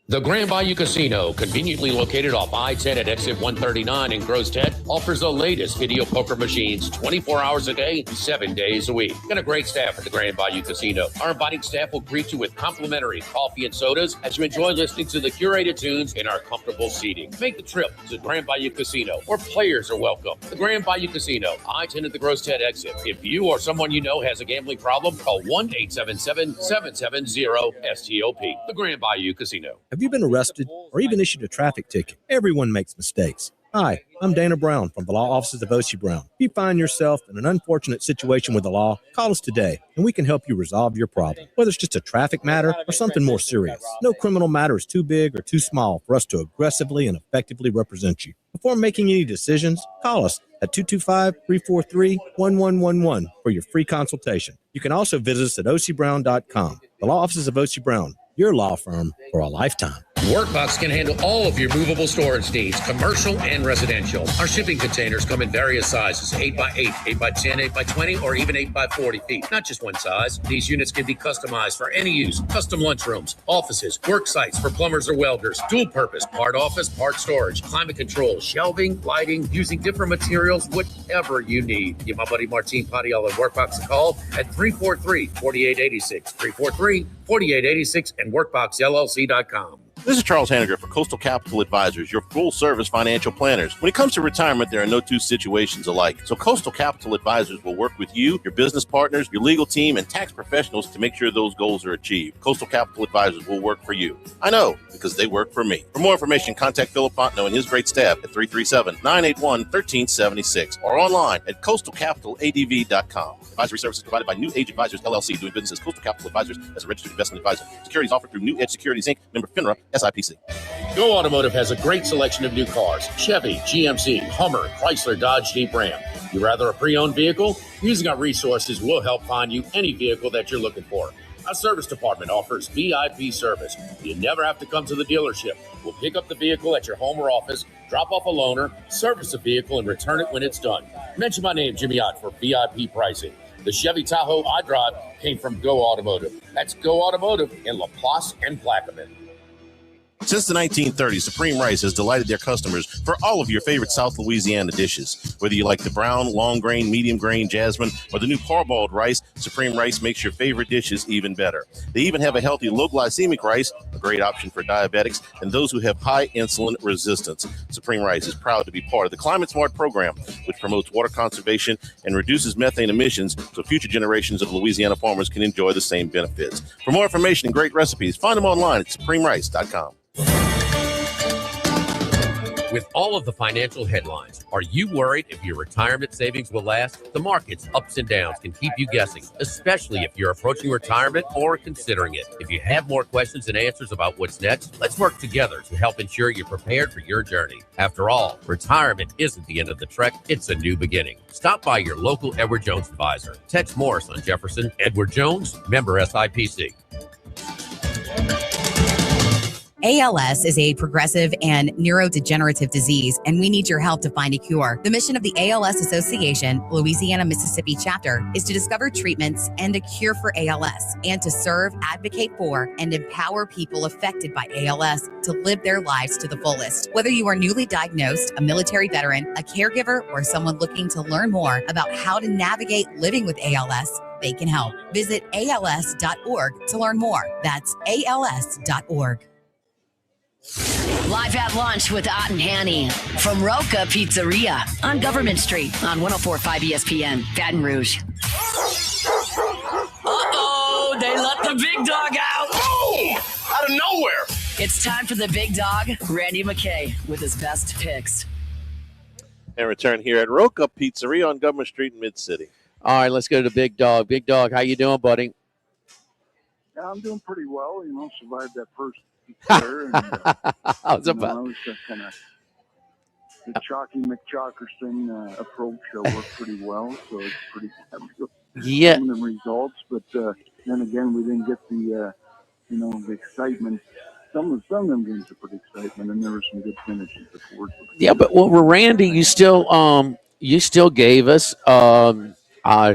The Grand Bayou Casino, conveniently located off I-10 at exit 139 in Gross-Ted, offers the latest video poker machines 24 hours a day, 7 days a week. Got a great staff at the Grand Bayou Casino. Our inviting staff will greet you with complimentary coffee and sodas as you enjoy listening to the curated tunes in our comfortable seating. Make the trip to the Grand Bayou Casino, where players are welcome. The Grand Bayou Casino, I-10 at the Gross-Ted exit. If you or someone you know has a gambling problem, call 1-877-770-STOP. The Grand Bayou Casino. Have you been arrested or even issued a traffic ticket? Everyone makes mistakes. Hi, I'm Dana Brown from the law offices of O.C. Brown. If you find yourself in an unfortunate situation with the law, call us today and we can help you resolve your problem, whether it's just a traffic matter or something more serious. No criminal matter is too big or too small for us to aggressively and effectively represent you. Before making any decisions, call us at 225-343-1111 for your free consultation. You can also visit us at ocbrown.com. The law offices of O.C. Brown, your law firm for a lifetime. Workbox can handle all of your movable storage needs, commercial and residential. Our shipping containers come in various sizes, 8x8, 8x10, 8x20, or even 8x40 feet. Not just one size. These units can be customized for any use. Custom lunchrooms, offices, work sites for plumbers or welders, dual purpose, part office, part storage, climate control, shelving, lighting, using different materials, whatever you need. Give my buddy Martin Padial at Workbox a call at 343-4886, 343-4886, and workboxllc.com. This is Charles Hanniger for Coastal Capital Advisors, your full-service financial planners. When it comes to retirement, there are no two situations alike. So Coastal Capital Advisors will work with you, your business partners, your legal team, and tax professionals to make sure those goals are achieved. Coastal Capital Advisors will work for you. I know, because they work for me. For more information, contact Philip Fontenot and his great staff at 337-981-1376 or online at coastalcapitaladv.com. Advisory services provided by New Age Advisors, LLC, doing business as Coastal Capital Advisors as a registered investment advisor. Securities offered through New Edge Securities, Inc., member FINRA, SIPC. Go Automotive has a great selection of new cars: Chevy, GMC, Hummer, Chrysler, Dodge, Jeep, Ram. You rather a pre-owned vehicle? Using our resources will help find you any vehicle that you're looking for. Our service department offers VIP service. You never have to come to the dealership. We'll pick up the vehicle at your home or office, drop off a loaner, service the vehicle, and return it when it's done. Mention my name, Jimmy Ott, for VIP pricing. The Chevy Tahoe I drive came from Go Automotive. That's Go Automotive in La Place and Plaquemine. Since the 1930s, Supreme Rice has delighted their customers for all of your favorite South Louisiana dishes. Whether you like the brown, long grain, medium grain, jasmine, or the new parboiled rice, Supreme Rice makes your favorite dishes even better. They even have a healthy low glycemic rice, a great option for diabetics and those who have high insulin resistance. Supreme Rice is proud to be part of the Climate Smart program, which promotes water conservation and reduces methane emissions so future generations of Louisiana farmers can enjoy the same benefits. For more information and great recipes, find them online at supremerice.com. With all of the financial headlines, are you worried if your retirement savings will last? The market's ups and downs can keep you guessing, especially if you're approaching retirement or considering it. If you have more questions than answers about what's next, let's work together to help ensure you're prepared for your journey. After all, retirement isn't the end of the trek, it's a new beginning. Stop by your local Edward Jones advisor. Tex Morris on Jefferson. Edward Jones, member SIPC. ALS is a progressive and neurodegenerative disease, and we need your help to find a cure. The mission of the ALS Association, Louisiana, Mississippi chapter, is to discover treatments and a cure for ALS, and to serve, advocate for, and empower people affected by ALS to live their lives to the fullest. Whether you are newly diagnosed, a military veteran, a caregiver, or someone looking to learn more about how to navigate living with ALS, they can help. Visit als.org to learn more. That's als.org. Live at lunch with Ott and Hanny from Roka Pizzeria on Government Street on 104.5 ESPN, Baton Rouge. Uh-oh, they let the big dog out. Boom! Out of nowhere. It's time for the big dog, Randy McKay, with his best picks. And return here at Roka Pizzeria on Government Street in Mid-City. All right, let's go to the big dog. Big dog, how you doing, buddy? Yeah, I'm doing pretty well. Survived that first there. And, I was about. I was just kind of the Chalky McChalkerson approach worked pretty well, so it's pretty happy with some of the results. But then again, we didn't get the the excitement. Some of them games are pretty excitement, and there were some good finishes afterwards. Yeah, but Randy, you still gave us. I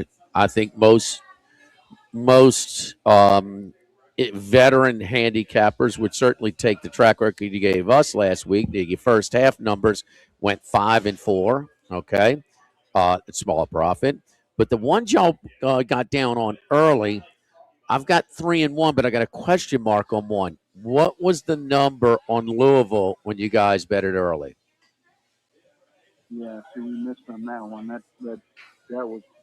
think most veteran handicappers would certainly take the track record you gave us last week. The first half numbers went 5-4. Okay, small profit, but the ones y'all got down on early, I've got 3-1, but I got a question mark on one. What was the number on Louisville when you guys betted early? Yeah, see, we missed on that one.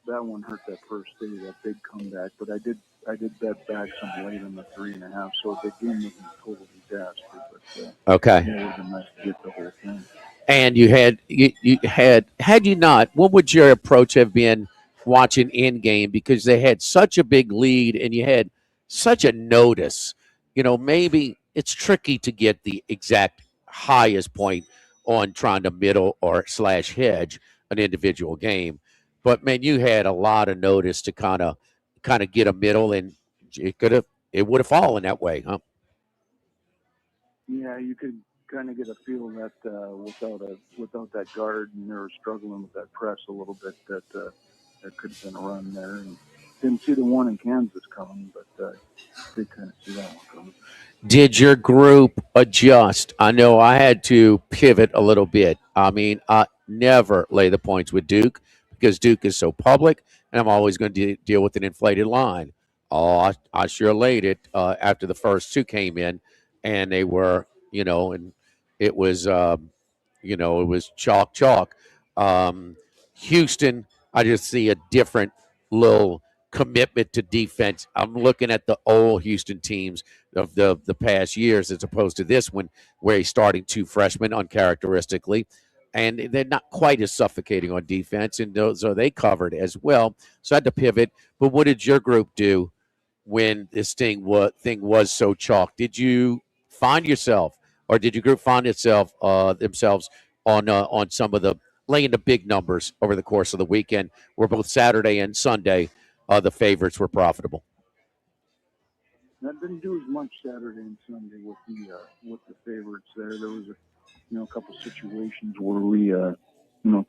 That one hurt that first day, that big comeback. But I did bet back some late on the 3.5, so the game wasn't totally disaster. But okay, it would have been nice to get the whole thing. And you had you not, what would your approach have been watching in game, because they had such a big lead and you had such a notice? Maybe it's tricky to get the exact highest point on trying to middle or / hedge an individual game. But man, you had a lot of notice to kind of get a middle, and it would have fallen that way, huh? Yeah, you could kind of get a feel that without that guard, and they were struggling with that press a little bit, that there could have been a run there. And didn't see the one in Kansas coming, but did kind of see that one coming. Did your group adjust? I know I had to pivot a little bit. I mean, I never lay the points with Duke because Duke is so public, and I'm always going to deal with an inflated line. Oh, I sure laid it after the first two came in, and they were, and it was, it was chalk. Houston, I just see a different little commitment to defense. I'm looking at the old Houston teams of the past years as opposed to this one, where he's starting two freshmen uncharacteristically, and they're not quite as suffocating on defense, and so they covered as well. So I had to pivot. But what did your group do when this thing was so chalk? Did you find yourself, or did your group find themselves on some of the laying the big numbers over the course of the weekend, where both Saturday and Sunday the favorites were profitable? I didn't do as much Saturday and Sunday with the favorites there. There was a couple situations where we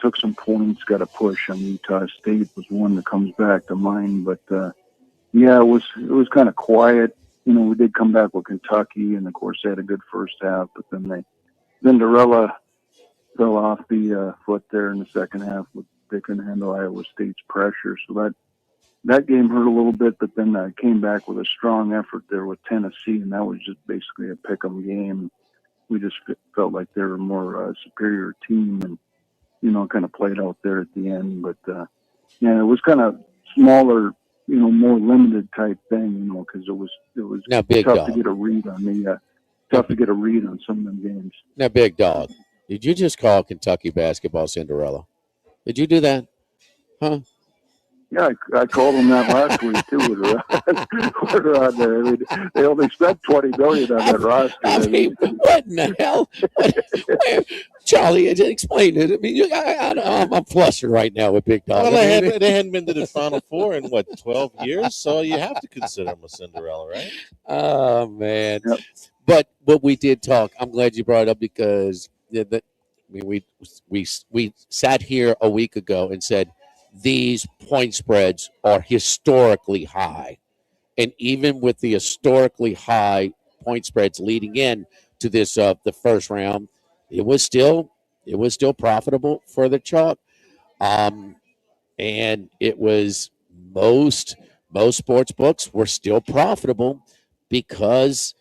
took some points, got a push on Utah State was one that comes back to mind. But it was kind of quiet. we did come back with Kentucky, and of course they had a good first half, but then Cinderella fell off the foot there in the second half. They couldn't handle Iowa State's pressure, so that game hurt a little bit. But then came back with a strong effort there with Tennessee, and that was just basically a pick'em game. We just felt like they were a more superior team, and kind of played out there at the end. But yeah, it was kind of smaller, more limited type thing, because it was Now, Big tough Dog. to get a read on some of them games. Now, Big Dog, did you just call Kentucky basketball Cinderella? Did you do that? Huh? Yeah, I called them that last week too. We're on there. I mean, they only spent $20 million on that roster. I mean, what in the hell? Charlie, explain it. I mean, I'm flustered right now with Big Dog. Well, they hadn't been to the Final Four in 12 years, so you have to consider them a Cinderella, right? Oh man! Yep. But we did talk. I'm glad you brought it up because we sat here a week ago and said these point spreads are historically high, and even with the historically high point spreads leading in to this the first round, it was still profitable for the chalk, and it was most sports books were still profitable because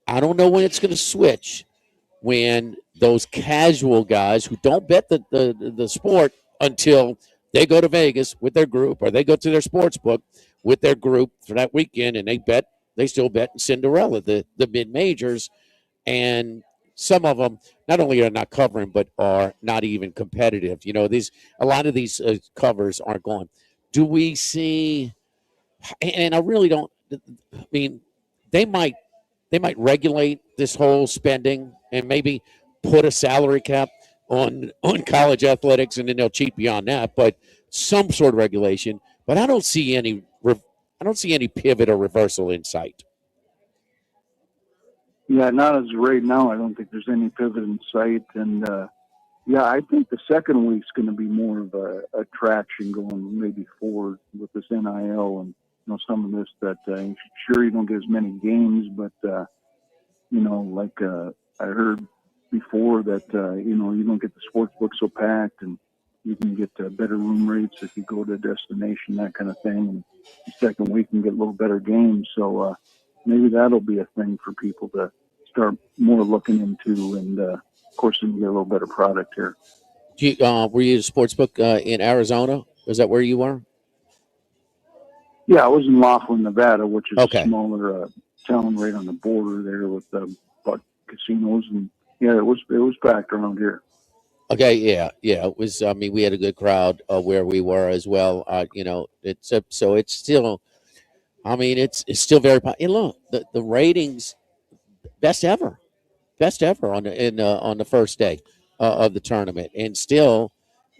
I don't know when it's going to switch when those casual guys who don't bet the sport until they go to Vegas with their group or they go to their sports book with their group for that weekend and they still bet in Cinderella, the mid majors, and some of them not only are not covering but are not even competitive. A lot of these covers aren't going. Do we see? And I really don't. I mean, they might regulate this whole spending and maybe put a salary cap on college athletics, and then they'll cheat beyond that. But some sort of regulation. But I don't see any pivot or reversal in sight. Yeah, not as of right now. I don't think there's any pivot in sight, and yeah, I think the second week's going to be more of a traction going maybe forward with this NIL and some of this that sure you don't get as many games, but like I heard before that you don't get the sports book so packed, and you can get better room rates if you go to a destination, that kind of thing. And the second week you can get a little better games, so maybe that'll be a thing for people to start more looking into, and of course you can get a little better product here. Were you at a sports book in Arizona? Is that where you were? Yeah, I was in Laughlin, Nevada, which is okay. a smaller town right on the border there with casinos, and yeah, it was packed around here. Okay, yeah, it was. I mean, we had a good crowd where we were as well. It's still. I mean, it's still very. And look, the ratings, best ever on the first day of the tournament, and still.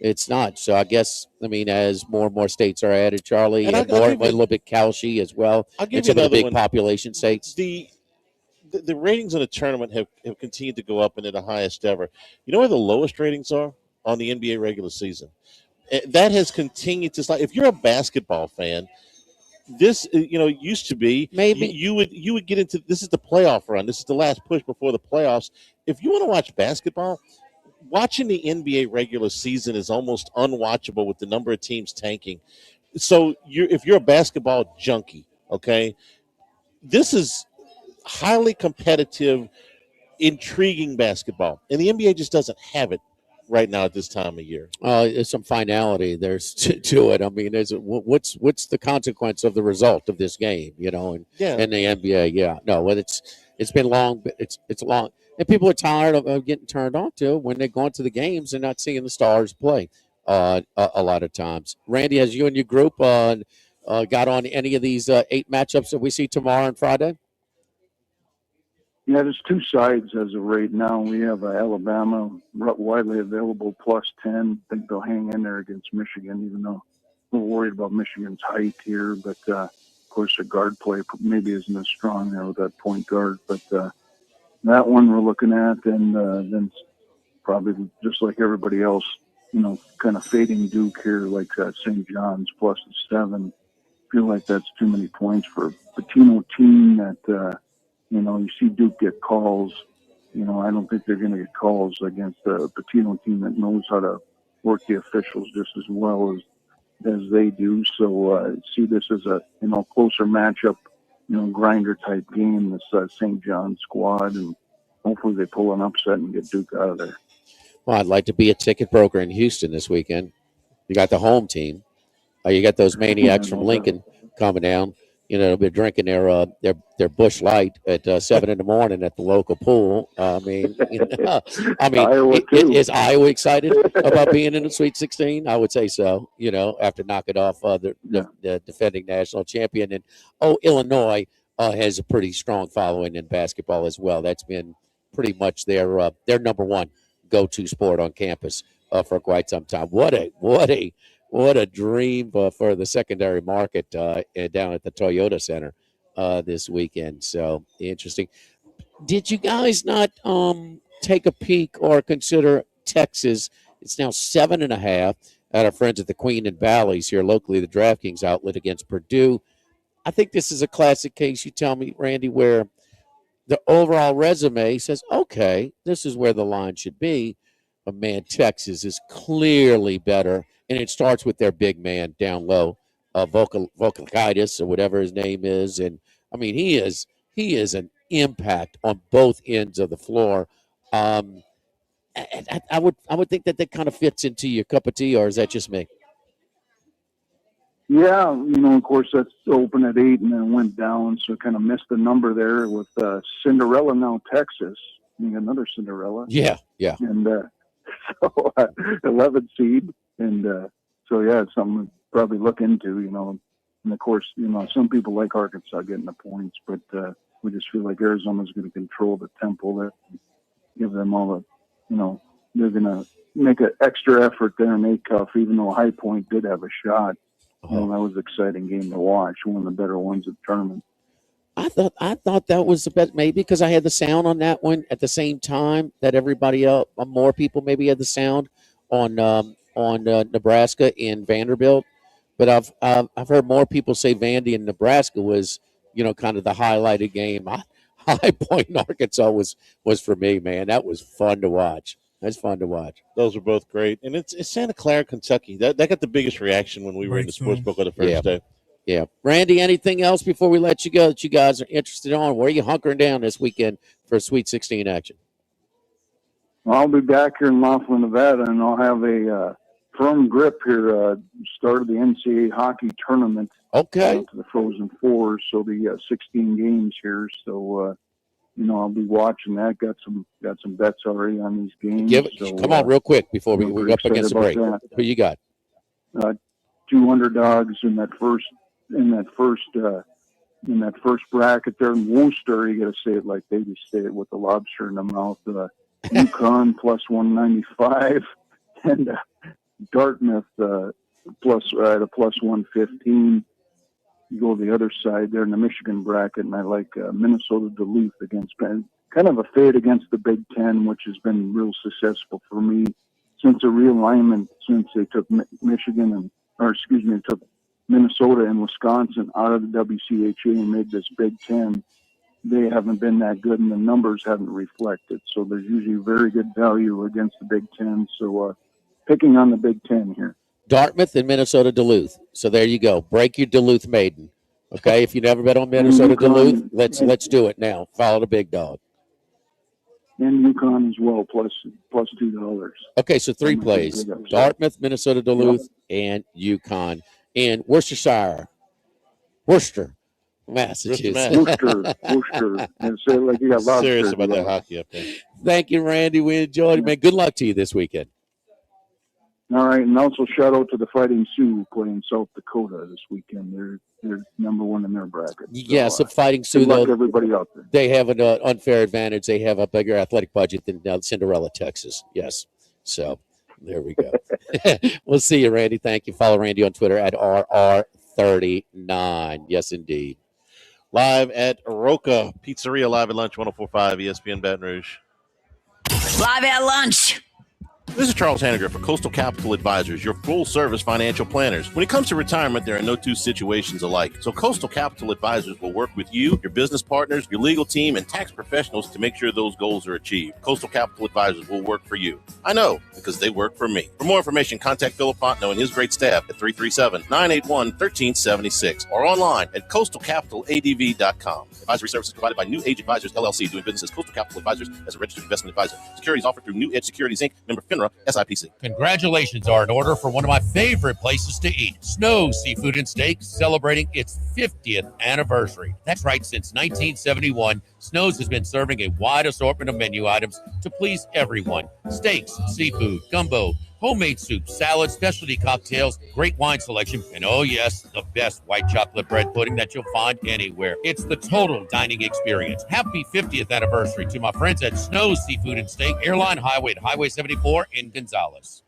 It's not. So I guess, as more and more states are added, Charlie, and a little bit Calshi as well, and some of the big population states. The ratings in the tournament have continued to go up into the highest ever. You know where the lowest ratings are? On the NBA regular season. That has continued to slide. If you're a basketball fan, this used to be maybe you would get into this is the playoff run. This is the last push before the playoffs. If you want to watch basketball, watching the NBA regular season is almost unwatchable with the number of teams tanking. So if you're a basketball junkie, okay, this is highly competitive, intriguing basketball, and the NBA just doesn't have it right now at this time of year. There's some finality there's to it. I mean, what's the consequence of the result of this game? And the NBA, yeah, no, well, it's been long, but it's long. And people are tired of getting turned on to when they're going to the games and not seeing the stars play a lot of times. Randy, has you and your group got on any of these 8 matchups that we see tomorrow and Friday? Yeah, there's 2 sides as of right now. We have Alabama widely available +10. I think they'll hang in there against Michigan, even though we're worried about Michigan's height here. But, of course, their guard play maybe isn't as strong there with that point guard. But that one we're looking at, and then probably just like everybody else, kind of fading Duke here, like St. John's +7. feel like that's too many points for a Patino team that, you see Duke get calls. I don't think they're going to get calls against a Patino team that knows how to work the officials just as well as they do. So see this as a closer matchup, grinder type game. This St. John squad, and hopefully they pull an upset and get Duke out of there. Well, I'd like to be a ticket broker in Houston this weekend. You got the home team. You got those maniacs from Lincoln coming down. They'll be drinking their Busch Light at 7 in the morning at the local pool. Is Iowa excited about being in the Sweet 16? I would say so. After knocking off the defending national champion, and Illinois has a pretty strong following in basketball as well. That's been pretty much their number one go-to sport on campus for quite some time. What a dream for the secondary market down at the Toyota Center this weekend. So interesting. Did you guys not take a peek or consider Texas? It's now 7.5 at our friends at the Queen and Bally's here locally, the DraftKings outlet against Purdue. I think this is a classic case, you tell me, Randy, where the overall resume says, okay, this is where the line should be. But, man, Texas is clearly better. And it starts with their big man down low, Volkaitis or whatever his name is. And, he is an impact on both ends of the floor. I would think that kind of fits into your cup of tea, or is that just me? Yeah, of course, that's open at 8 and then went down, so kind of missed the number there with Cinderella now Texas. Another Cinderella. Yeah. And so 11 seed. And it's something to probably look into, And, of course, some people like Arkansas getting the points, but we just feel like Arizona's going to control the tempo there, give them all they're going to make an extra effort there in Acuff, even though High Point did have a shot. That was an exciting game to watch, one of the better ones of the tournament. I thought that was the best, maybe because I had the sound on that one at the same time that everybody else, more people maybe had the sound on Nebraska and Vanderbilt. But I've heard more people say Vandy and Nebraska was, kind of the highlighted game. High Point in Arkansas was for me, man. That was fun to watch. That's fun to watch. Those were both great. And it's Santa Clara, Kentucky. That got the biggest reaction when we were in the sportsbook on the first day. Yeah. Randy, anything else before we let you go that you guys are interested on? Where are you hunkering down this weekend for Sweet 16 action? Well, I'll be back here in Laughlin, Nevada, and I'll have a firm grip here. Start of the NCAA hockey tournament. Okay. To the Frozen Four, so the 16 games here. So, I'll be watching that. Got some bets already on these games. Come on, real quick before we go up against the break. Who you got? 2 underdogs in that first bracket there in Worcester. You got to say it like they just say it with the lobster in the mouth. UConn plus 195 and Dartmouth plus 115. You go to the other side there in the Michigan bracket, and I like Minnesota Duluth against Penn. Kind of a fade against the Big Ten, which has been real successful for me since the realignment, since they took took Minnesota and Wisconsin out of the WCHA and made this Big Ten. They haven't been that good, and the numbers haven't reflected. So there's usually very good value against the Big Ten. So picking on the Big Ten here. Dartmouth and Minnesota Duluth. So there you go. Break your Duluth maiden. Okay, if you never bet on Minnesota Duluth, let's do it now. Follow the big dog. And UConn as well, plus $2. Okay, so 3 plays: Dartmouth, Minnesota Duluth, and UConn. And Worcester, Massachusetts. Worcester. And say like you got lots serious about that hockey up there. Thank you, Randy. We enjoyed it, man. Good luck to you this weekend. All right, and also shout out to the Fighting Sioux playing South Dakota this weekend. They're number one in their bracket. So Fighting Sioux, though, everybody out there. They have an unfair advantage. They have a bigger athletic budget than Cinderella, Texas. Yes. So there we go. We'll see you, Randy. Thank you. Follow Randy on Twitter at RR39. Yes, indeed. Live at Roka Pizzeria, live at lunch, 104.5 ESPN Baton Rouge. Live at lunch. This is Charles Hanniger for Coastal Capital Advisors, your full-service financial planners. When it comes to retirement, there are no two situations alike. So Coastal Capital Advisors will work with you, your business partners, your legal team, and tax professionals to make sure those goals are achieved. Coastal Capital Advisors will work for you. I know, because they work for me. For more information, contact Philip Fontenot and his great staff at 337-981-1376 or online at coastalcapitaladv.com. Advisory services provided by New Age Advisors, LLC, doing business as Coastal Capital Advisors as a registered investment advisor. Securities offered through New Edge Securities, Inc., member FINRA, SIPC. Congratulations are in order for one of my favorite places to eat, Snow's Seafood and Steak, celebrating its 50th anniversary. That's right, since 1971, Snow's has been serving a wide assortment of menu items to please everyone. Steaks, seafood, gumbo, homemade soup, salads, specialty cocktails, great wine selection, and oh yes, the best white chocolate bread pudding that you'll find anywhere. It's the total dining experience. Happy 50th anniversary to my friends at Snow's Seafood and Steak, Airline Highway at Highway 74 in Gonzales.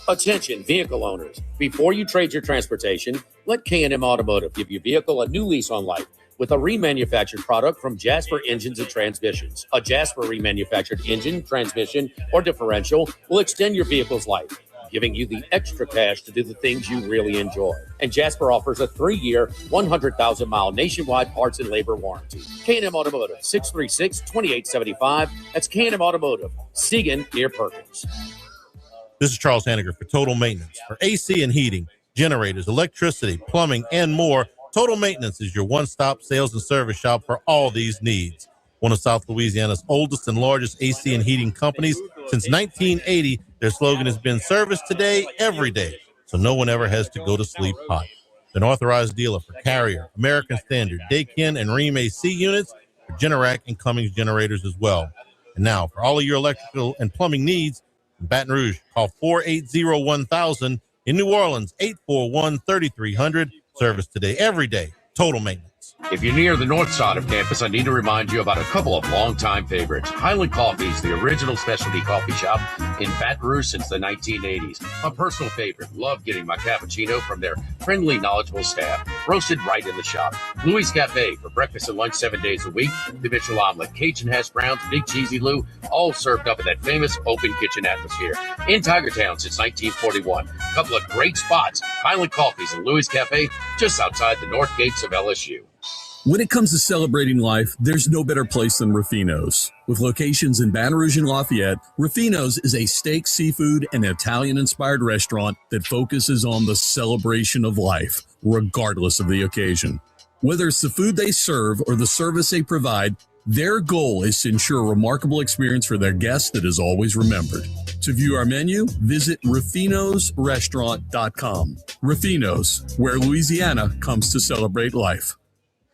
Attention, vehicle owners. Before you trade your transportation, let K&M Automotive give your vehicle a new lease on life with a remanufactured product from Jasper Engines and Transmissions. A Jasper remanufactured engine, transmission, or differential will extend your vehicle's life, giving you the extra cash to do the things you really enjoy. And Jasper offers a 3-year, 100,000-mile nationwide parts and labor warranty. K&M Automotive, 636-2875. That's K&M Automotive, Segan near Perkins. This is Charles Hanniger for Total Maintenance. For AC and heating, generators, electricity, plumbing, and more, Total Maintenance is your one-stop sales and service shop for all these needs. One of South Louisiana's oldest and largest AC and heating companies. Since 1980, their slogan has been service today, every day, so no one ever has to go to sleep hot. An authorized dealer for Carrier, American Standard, Daikin, and Rheem AC units, for Generac and Cummins generators as well. And now, for all of your electrical and plumbing needs, in Baton Rouge, call 480-1000. In New Orleans, 841-3300. Service today, every day. Total Maintenance. If you're near the north side of campus, I need to remind you about a couple of longtime favorites. Highland Coffee's the original specialty coffee shop in Baton Rouge since the 1980s. My personal favorite. Love getting my cappuccino from their friendly, knowledgeable staff, roasted right in the shop. Louis Cafe for breakfast and lunch 7 days a week. The Mitchell omelet, Cajun hash browns, Big Cheesy Lou, all served up in that famous open kitchen atmosphere. In Tigertown since 1941. A couple of great spots. Highland Coffee's and Louis Cafe just outside the north gates of LSU. When it comes to celebrating life, there's no better place than Ruffino's. With locations in Baton Rouge and Lafayette, Ruffino's is a steak, seafood, and Italian-inspired restaurant that focuses on the celebration of life, regardless of the occasion. Whether it's the food they serve or the service they provide, their goal is to ensure a remarkable experience for their guests that is always remembered. To view our menu, visit ruffinosrestaurant.com. Ruffino's, where Louisiana comes to celebrate life.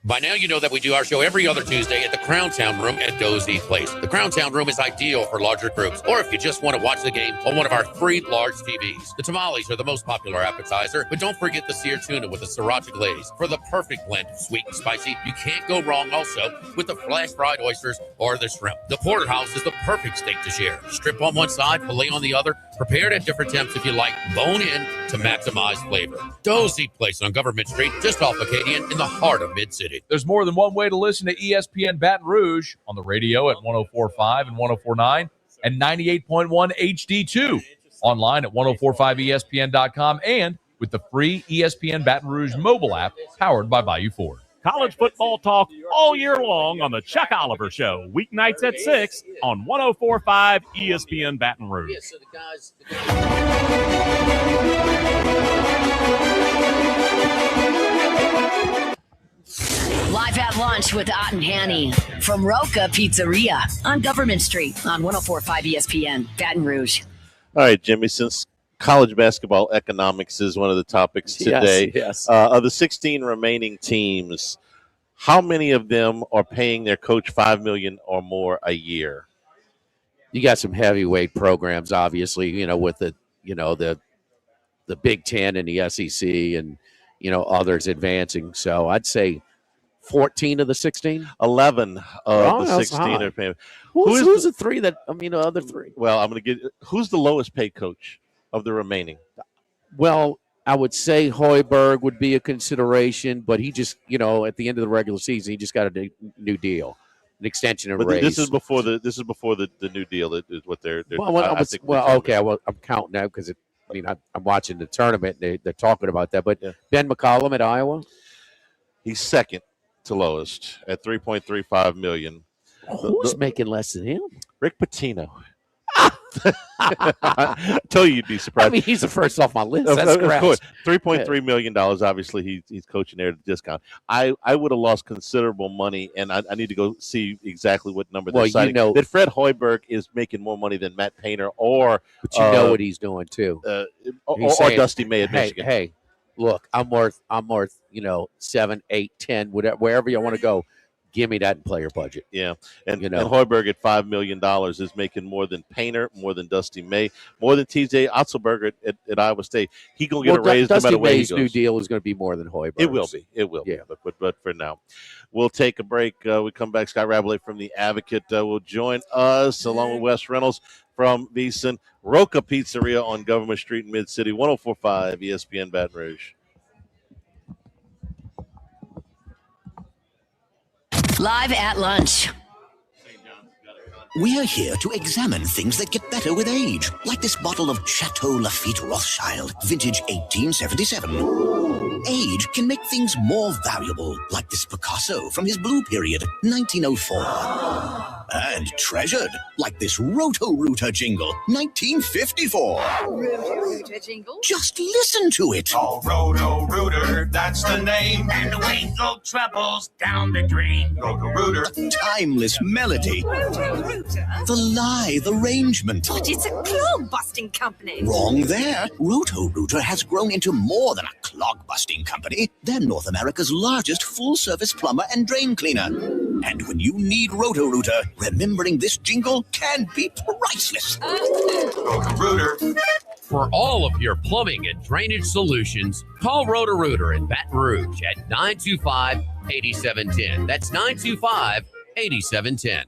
By now, you know that we do our show every other Tuesday at the Crown Town Room at Dozy Place. The Crown Town Room is ideal for larger groups, or if you just want to watch the game on one of our 3 large TVs. The tamales are the most popular appetizer, but don't forget the seared tuna with the sriracha glaze for the perfect blend of sweet and spicy. You can't go wrong also with the flash-fried oysters or the shrimp. The porterhouse is the perfect steak to share. Strip on one side, filet on the other, prepared at different temps if you like, bone in to maximize flavor. Dozy Place on Government Street, just off Acadian in the heart of Mid-City. There's more than one way to listen to ESPN Baton Rouge on the radio at 104.5 and 104.9 and 98.1 HD2. Online at 1045ESPN.com and with the free ESPN Baton Rouge mobile app powered by Bayou Ford. College football talk all year long on the Chuck Oliver Show, weeknights at 6 on 104.5 ESPN Baton Rouge. Live at lunch with Ott and Hanny from Roka Pizzeria on Government Street on 104.5 ESPN, Baton Rouge. All right, Jimmy, since college basketball economics is one of the topics today, Yes. Of the 16 remaining teams, how many of them are paying their coach $5 million or more a year? You got some heavyweight programs, obviously, with the Big Ten and the SEC and, others advancing. So I'd say 14 of the 16? 11 of the 16 are paying. Who's the three the other three? Well, I'm going to get who's the lowest paid coach of the remaining? Well, I would say Hoiberg would be a consideration, but he just, at the end of the regular season, he just got a new deal. an extension and But raise. this is before the new deal. Is what they're I'm counting now because I'm watching the tournament. And they're talking about that. But Ben McCollum at Iowa, he's second to lowest at $3.35 million. Who's making less than him? Rick Pitino. I told you you'd be surprised. I mean, he's the first off my list. Of That's correct. course, $3.3 million. Obviously, he's coaching there at a discount. I would have lost considerable money, and I need to go see exactly what number they're citing. That Fred Hoiberg is making more money than Matt Painter or but you know what he's doing too. Or Dusty May at Michigan. Hey, look, I'm worth 7, 8, 10, wherever you want to go. Give me that in player budget. Yeah, and Hoiberg at $5 million is making more than Painter, more than Dusty May, more than T.J. Otzelberger at Iowa State. He's going to get a raise no matter where he goes. Dusty May's new deal is going to be more than Hoiberg. It will be. It will. Yeah. But for now, we'll take a break. We come back. Scott Rabalais from The Advocate will join us along with Wes Reynolds from VSiN. Roka Pizzeria on Government Street in Mid-City, 104.5 ESPN Baton Rouge. Live at lunch. We're here to examine things that get better with age, like this bottle of Chateau Lafite Rothschild, vintage 1877. Age can make things more valuable, like this Picasso from his blue period, 1904. And treasured, like this Roto-Rooter jingle, 1954. Roto-Rooter jingle? Just listen to it. Oh, Roto-Rooter, that's the name. And the winkle troubles down the drain. Roto-Rooter. A timeless melody. Roto-Rooter? The lithe arrangement. But it's a clog-busting company. Wrong there. Roto-Rooter has grown into more than a clog-busting company. They're North America's largest full-service plumber and drain cleaner. And when you need Roto-Rooter, remembering this jingle can be priceless. Roto-Rooter. For all of your plumbing and drainage solutions, call Roto-Rooter in Baton Rouge at 925-8710. That's 925-8710.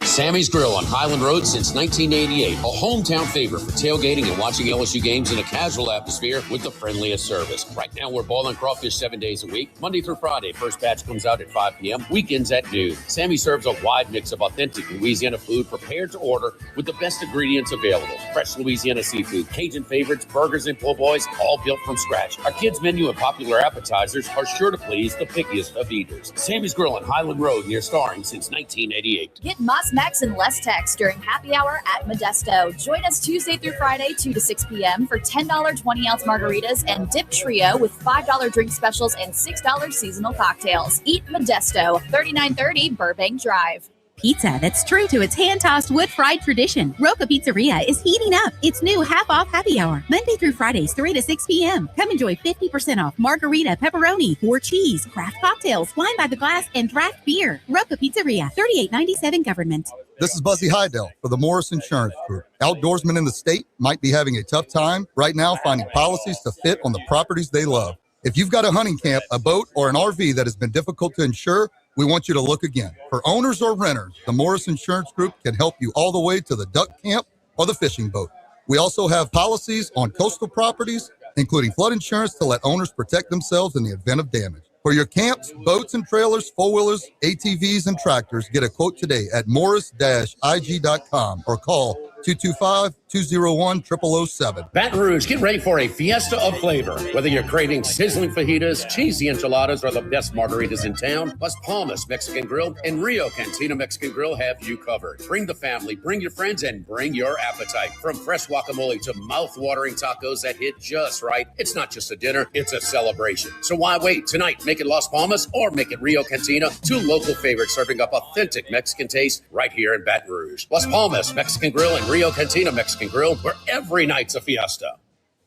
Sammy's Grill on Highland Road since 1988. A hometown favorite for tailgating and watching LSU games in a casual atmosphere with the friendliest service. Right now, we're boiling crawfish 7 days a week, Monday through Friday. First batch comes out at 5 p.m., weekends at noon. Sammy serves a wide mix of authentic Louisiana food prepared to order with the best ingredients available. Fresh Louisiana seafood, Cajun favorites, burgers, and po' boys, all built from scratch. Our kids' menu and popular appetizers are sure to please the pickiest of eaters. Sammy's Grill on Highland Road near Starring since 1988. Get Moss Max and less text during happy hour at Modesto. Join us Tuesday through Friday, 2 to 6 p.m. for $10 20-ounce margaritas and Dip Trio with $5 drink specials and $6 seasonal cocktails. Eat Modesto, 3930 Burbank Drive. Pizza that's true to its hand-tossed wood-fried tradition. Roka Pizzeria is heating up its new half-off happy hour, Monday through Fridays, 3 to 6 p.m. Come enjoy 50% off margarita, pepperoni, 4 cheese, craft cocktails, wine by the glass, and draft beer. Roka Pizzeria, 3897 Government. This is Buzzy Hydell for the Morris Insurance Group. Outdoorsmen in the state might be having a tough time right now finding policies to fit on the properties they love. If you've got a hunting camp, a boat, or an RV that has been difficult to insure, we want you to look again. For owners or renters, the Morris Insurance Group can help you all the way to the duck camp or the fishing boat. We also have policies on coastal properties, including flood insurance to let owners protect themselves in the event of damage. For your camps, boats and trailers, four-wheelers, ATVs, and tractors, get a quote today at morris-ig.com or call 225-201-0007. Baton Rouge, get ready for a fiesta of flavor. Whether you're craving sizzling fajitas, cheesy enchiladas, or the best margaritas in town, Las Palmas Mexican Grill and Rio Cantina Mexican Grill have you covered. Bring the family, bring your friends, and bring your appetite. From fresh guacamole to mouth-watering tacos that hit just right, it's not just a dinner, it's a celebration. So why wait? Tonight, make it Las Palmas or make it Rio Cantina, two local favorites serving up authentic Mexican taste right here in Baton Rouge. Las Palmas Mexican Grill and Rio Cantina Mexican Grill, where every night's a fiesta.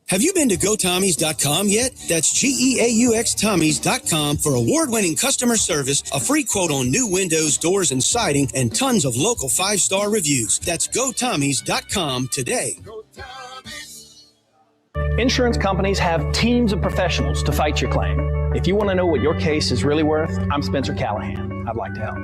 Have you been to GoTommies.com yet? That's GEAUX Tommies.com for award-winning customer service, a free quote on new windows, doors, and siding, and tons of local 5-star reviews. That's GoTommies.com today. Insurance companies have teams of professionals to fight your claim. If you want to know what your case is really worth, I'm Spencer Callahan. I'd like to help.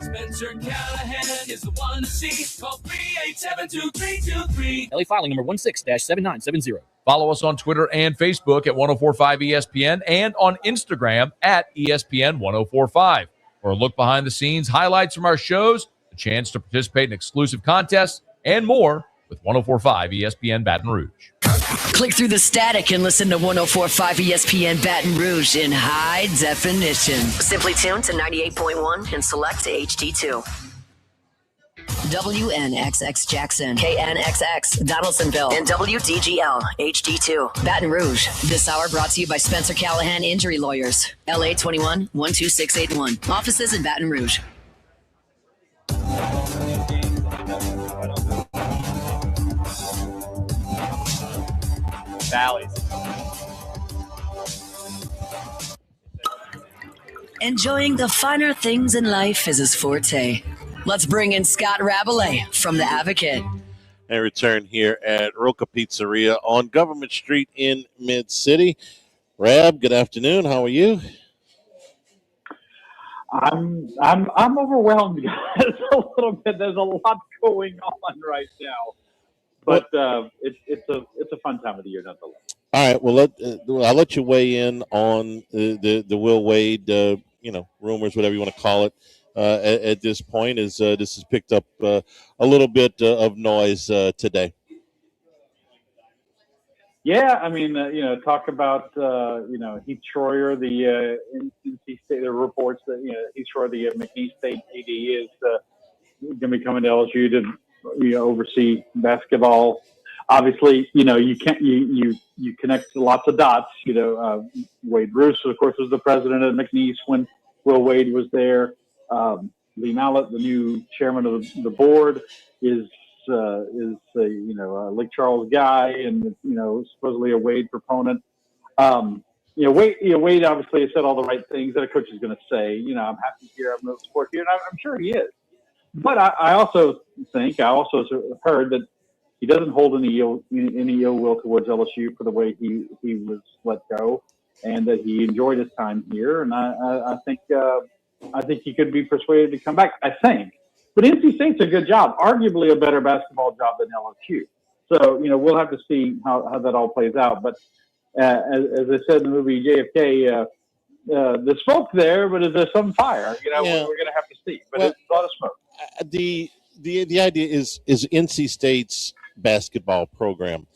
Spencer Callahan is the one to see. Call 387-2323. LA filing number 16-7970. Follow us on Twitter and Facebook at 1045 ESPN and on Instagram at ESPN 1045. For a look behind the scenes, highlights from our shows, a chance to participate in exclusive contests, and more with 104.5 ESPN Baton Rouge. Click through the static and listen to 104.5 ESPN Baton Rouge in high definition. Simply tune to 98.1 and select HD2. WNXX Jackson, KNXX Donaldsonville, and WDGL HD2 Baton Rouge. This hour brought to you by Spencer Callahan Injury Lawyers, LA 21 12681. Offices in Baton Rouge. Valleys. Enjoying the finer things in life is his forte. Let's bring in Scott Rabelais from The Advocate. And return here at Roka Pizzeria on Government Street in Mid-City. Rab, good afternoon. How are you? I'm overwhelmed, guys, a little bit. There's a lot going on right now, but it's a fun time of the year nonetheless. All right. Well, I'll let you weigh in on the Will Wade, rumors, whatever you want to call it. At this point, as this has picked up a little bit of noise today. Yeah, I mean, talk about Heath Schroyer, the NC State. There are reports that Heath Schroyer, the McNeese State AD, is going to be coming to LSU to oversee basketball. Obviously, you connect lots of dots. Wade Bruce, of course, was the president of McNeese when Will Wade was there. Lee Mallett, the new chairman of the board, is a Lake Charles guy, and supposedly a Wade proponent. Wade obviously has said all the right things that a coach is going to say. I'm happy here, I'm going to support you, and I'm sure he is. But I also heard that he doesn't hold any ill will towards LSU for the way he was let go, and that he enjoyed his time here. And I think he could be persuaded to come back. I think, but NC State's a good job, arguably a better basketball job than LSU. So we'll have to see how that all plays out. But as I said in the movie JFK, the smoke there, but is there some fire? We're going to have to see. But it's a lot of smoke. The idea is NC State's basketball program,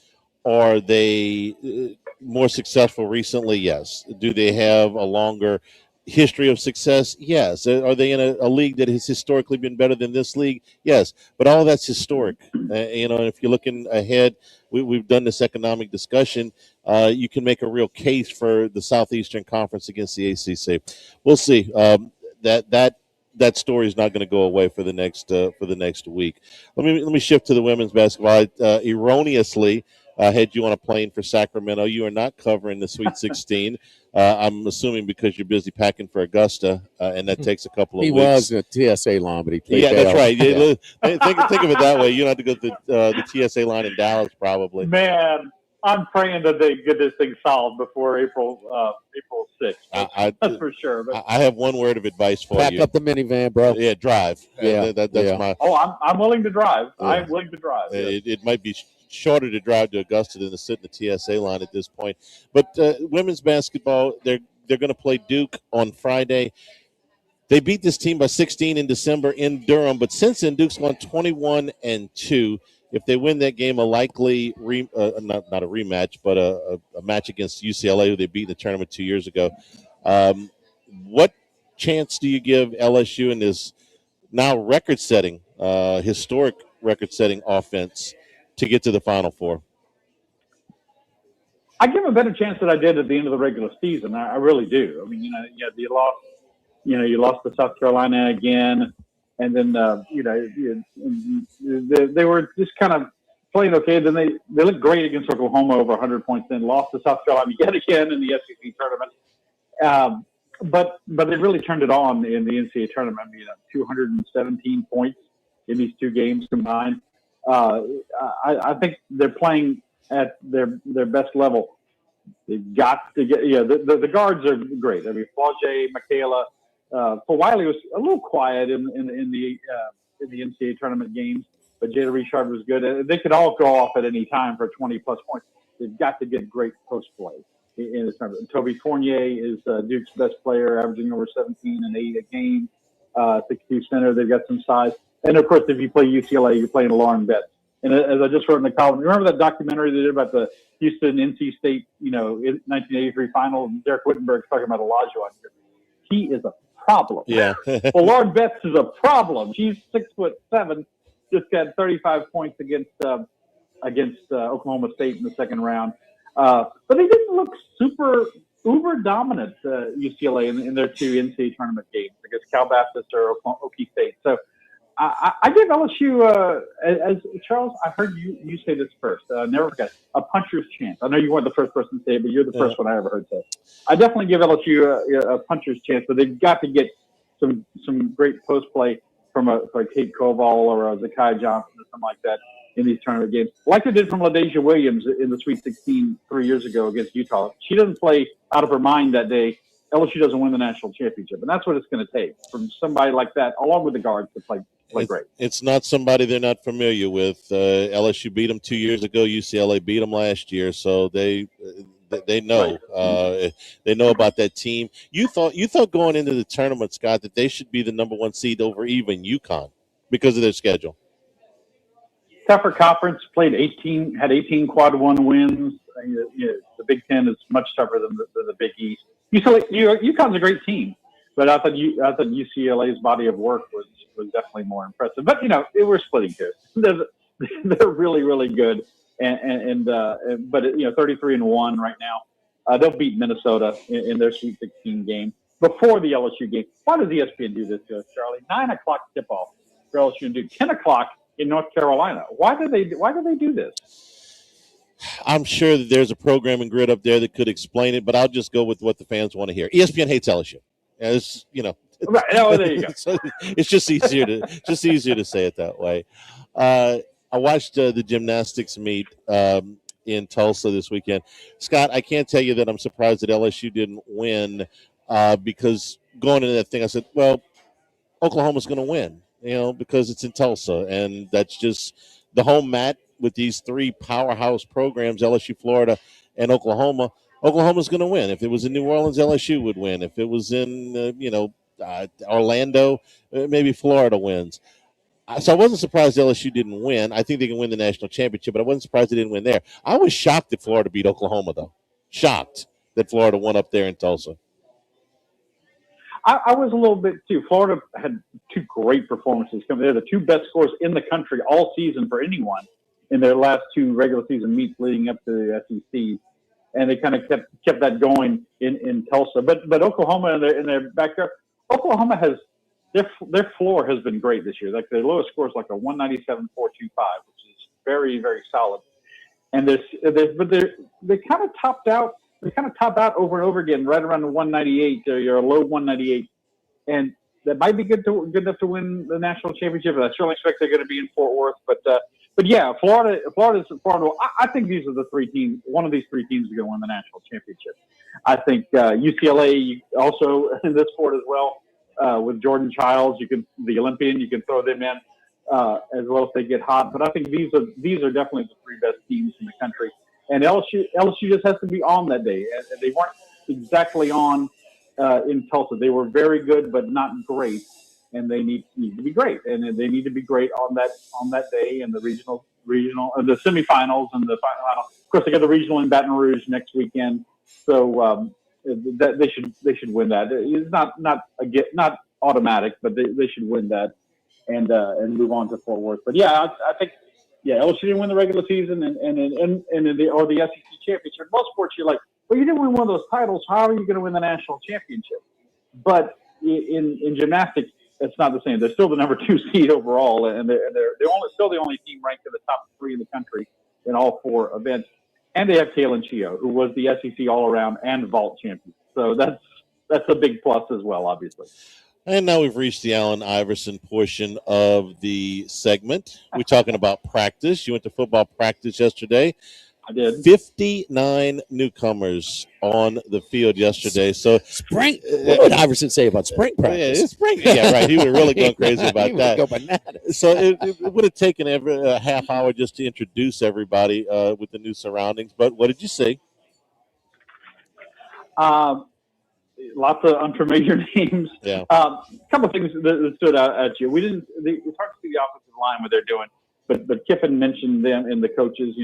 are they more successful recently? Yes. Do they have a longer history of success? Yes. Are they in a league that has historically been better than this league? Yes. But all that's historic. If you're looking ahead, we've done this economic discussion. You can make a real case for the Southeastern Conference against the ACC. We'll see. That story is not going to go away for the next week. Let me shift to the women's basketball. Erroneously had you on a plane for Sacramento. You are not covering the Sweet 16. I'm assuming because you're busy packing for Augusta, and that takes a couple of weeks. He was in a TSA line, but he played that's right. Yeah. Think of it that way. You don't have to go to the TSA line in Dallas, probably. Man, I'm praying that they get this thing solved before April 6th. That's for sure. But I have one word of advice for you. Pack up the minivan, bro. Yeah, drive. Yeah, that's my. Oh, I'm willing to drive. Yeah. I'm willing to drive. It might be shorter to drive to Augusta than to sit in the TSA line at this point. But women's basketball, they're going to play Duke on Friday. They beat this team by 16 in December in Durham, but since then Duke's gone 21-2. If they win that game, a likely not a rematch, but a match against UCLA, who they beat in the tournament 2 years ago. What chance do you give LSU in this now record-setting, historic record-setting offense to get to the Final Four? I give them a better chance than I did at the end of the regular season. I really do. I mean, you lost to South Carolina again. And then, they were just kind of playing okay. Then they looked great against Oklahoma, over 100 points. Then lost to South Carolina yet again in the SEC tournament. But they really turned it on in the NCAA tournament. 217 points in these two games combined. I think they're playing at their best level. They've got to get the guards are great. I mean, Flaugier, Michaela. Wiley was a little quiet in the NCAA tournament games, but Jada Richard was good. They could all go off at any time for 20-plus points. They've got to get great post play. in this tournament. Toby Fournier is Duke's best player, averaging over 17 and 8 a game. 6'2" center. They've got some size. And of course, if you play UCLA, you're playing Lauren Betts. And as I just wrote in the column, remember that documentary they did about the Houston NC State, 1983 final? Derek Wittenberg's talking about Olajuwon here. He is a problem. Yeah. Well, Lauren Betts is a problem. She's 6'7", just got 35 points against Oklahoma State in the second round. But they didn't look uber dominant, UCLA, in their two NCAA tournament games against Cal Baptist or Okie State. So I give LSU, as Charles, I heard you say this first. Never forget, a puncher's chance. I know you weren't the first person to say it, but you're the first one I ever heard say. I definitely give LSU a puncher's chance, but they've got to get some great post play from like Kate Koval or a Zakai Johnson or something like that in these tournament games, like they did from LaDasia Williams in the Sweet 16 3 years ago against Utah. She doesn't play out of her mind that day. LSU doesn't win the national championship, and that's what it's going to take from somebody like that, along with the guards, to play great. It's not somebody they're not familiar with. LSU beat them 2 years ago. UCLA beat them last year, so they know. Right. They know about that team. You thought going into the tournament, Scott, that they should be the number 1 seed over even UConn because of their schedule. Tougher conference, had 18 quad 1 wins. The Big Ten is much tougher than the Big East. UConn's a great team, but I thought UCLA's body of work was definitely more impressive. But we're splitting here. They're really, really good, but 33-1 right now. They'll beat Minnesota in their Sweet 16 game before the LSU game. Why does ESPN do this to us, Charlie? 9:00 tip off for LSU and Duke. 10:00 in North Carolina. Why do they do this? I'm sure that there's a programming grid up there that could explain it, but I'll just go with what the fans want to hear. ESPN hates LSU. Right. Oh, there you go. So it's just easier to say it that way. I watched the gymnastics meet in Tulsa this weekend. Scott, I can't tell you that I'm surprised that LSU didn't win because going into that thing, I said, well, Oklahoma's going to win. Because it's in Tulsa, and that's just the home mat with these 3 powerhouse programs, LSU, Florida, and Oklahoma. Oklahoma's going to win. If it was in New Orleans, LSU would win. If it was in, Orlando, maybe Florida wins. So I wasn't surprised LSU didn't win. I think they can win the national championship, but I wasn't surprised they didn't win there. I was shocked that Florida beat Oklahoma, though. Shocked that Florida won up there in Tulsa. I was a little bit too. Florida had 2 great performances. They're the 2 best scores in the country all season for anyone in their last 2 regular season meets leading up to the SEC, and they kind of kept that going in Tulsa. But Oklahoma in their backyard, Oklahoma has their floor has been great this year. Like their lowest score is like a 197.425, which is very, very solid. And they kind of topped out. They kind of top out over and over again, right around the 198. You're a low 198, and that might be good enough to win the national championship. I certainly expect they're going to be in Fort Worth, but yeah, Florida. I think these are the 3 teams. One of these 3 teams is going to win the national championship. I think UCLA also in this sport as well with Jordan Childs. The Olympian. You can throw them in as well if they get hot. But I think these are definitely the 3 best teams in the country. And LSU just has to be on that day. And they weren't exactly on in Tulsa. They were very good, but not great. And they need to be great. And they need to be great on that day in the regional, the semifinals and the final. Of course, they got the regional in Baton Rouge next weekend. So they should win that. It's not automatic, but they should win that and move on to Fort Worth. But yeah, I think. Yeah, LSU didn't win the regular season or the SEC championship. Most sports, you're like, well, you didn't win one of those titles. How are you going to win the national championship? But in gymnastics, it's not the same. They're still the number 2 seed overall, and they're still the only team ranked in the top 3 in the country in all 4 events. And they have Kaylin Chio, who was the SEC all-around and vault champion. So that's a big plus as well, obviously. And now we've reached the Allen Iverson portion of the segment. We're talking about practice. You went to football practice yesterday. I did. 59 newcomers on the field yesterday. So spring. What would Iverson say about spring practice? Yeah, spring. Yeah, right. He would really go crazy about that. Go bananas. So it would have taken a half hour just to introduce everybody with the new surroundings. But what did you see? Lots of unfamiliar names. Yeah. A couple of things that stood out at you. It's hard to see the offensive line what they're doing, but Kiffin mentioned them and the coaches.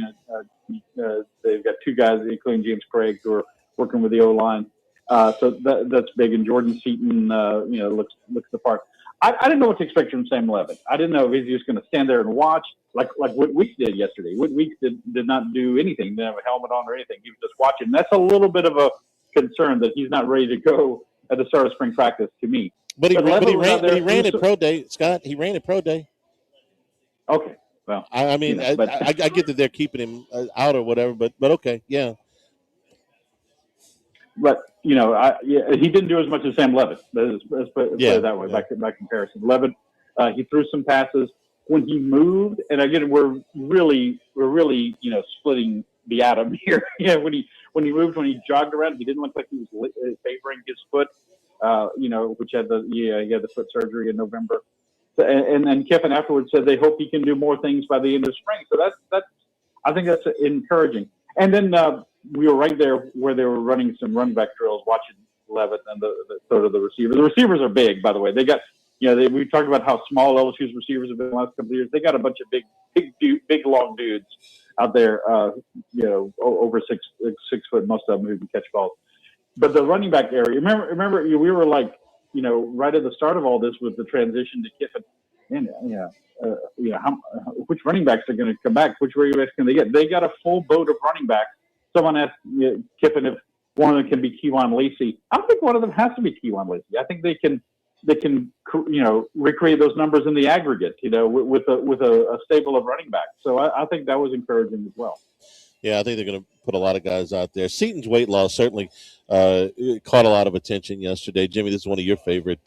They've got two guys, including James Craig, who are working with the O line. So that's big. And Jordan Seaton, looks the part. I didn't know what to expect from Sam Levitt. I didn't know if he was just going to stand there and watch like Whit Weeks did yesterday. Whit Weeks did not do anything. Didn't have a helmet on or anything. He was just watching. That's a little bit of a concern that he's not ready to go at the start of spring practice to me. But he ran at pro day, Scott. He ran at pro day. Okay. Well, I get that they're keeping him out or whatever, but okay, yeah. But he didn't do as much as Sam Levitt. Let's put it that way by comparison. Levitt, he threw some passes when he moved, and again, we're really splitting the atom here. When he moved, when he jogged around, he didn't look like he was favoring his foot. Which he had the foot surgery in November. And then Kiffin afterwards said they hope he can do more things by the end of spring. So I think that's encouraging. And then we were right there where they were running some running back drills, watching Levitt and the the receivers. The receivers are big, by the way. They got we talked about how small LSU's receivers have been the last couple of years. They got a bunch of big long dudes out there, over 6 foot, most of them who can catch balls. But the running back area, remember, we were like, right at the start of all this with the transition to Kiffin. And which running backs are going to come back? Which running backs can they get? They got a full boat of running backs. Someone asked Kiffin if one of them can be Kewan Lacey. I don't think one of them has to be Kewan Lacey. I think they can recreate those numbers in the aggregate, with a stable of running backs. So I think that was encouraging as well. Yeah, I think they're going to put a lot of guys out there. Seaton's weight loss certainly caught a lot of attention yesterday. Jimmy, this is one of your favorite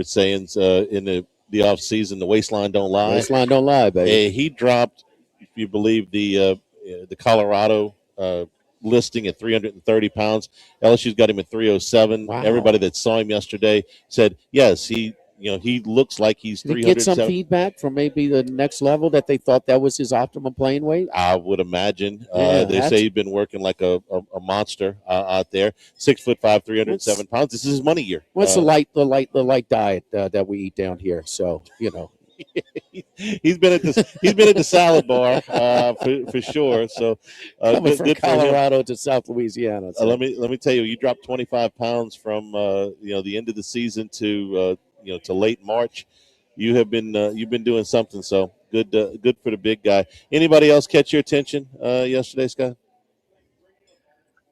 sayings in the off season. The waistline don't lie. Waistline don't lie, baby. He dropped, if you believe the Colorado listing at 330 pounds. LSU's got him at 307. Wow. Everybody that saw him yesterday said yes. He looks like he's 300. Did he get some feedback from maybe the next level that they thought that was his optimum playing weight? I would imagine. They say he's been working like a monster out there. 6'5", 307 pounds. This is his money year. What's the light diet that we eat down here? So he's been at the salad bar for sure. So coming from Colorado to South Louisiana. So. Let me tell you, you dropped 25 pounds from the end of the season to late March. You've been doing something. So good for the big guy. Anybody else catch your attention yesterday, Scott?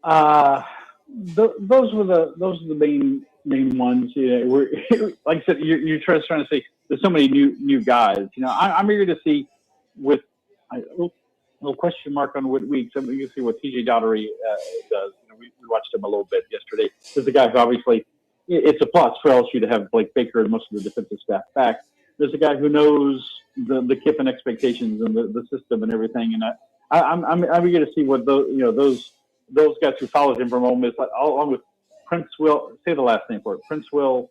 Those were the main ones. We're like I said, you're trying to say there's so many new guys. I'm eager to see with a little question mark on Whit Weeks. I'm eager to see what TJ Daugherty does. We watched him a little bit yesterday. There's a guy who obviously it's a plus for LSU to have Blake Baker and most of the defensive staff back. There's a guy who knows the Kiffin expectations and the system and everything. And I'm eager to see what those guys who followed him from Ole Miss, along with Prince Will, say the last name for it. Prince Will.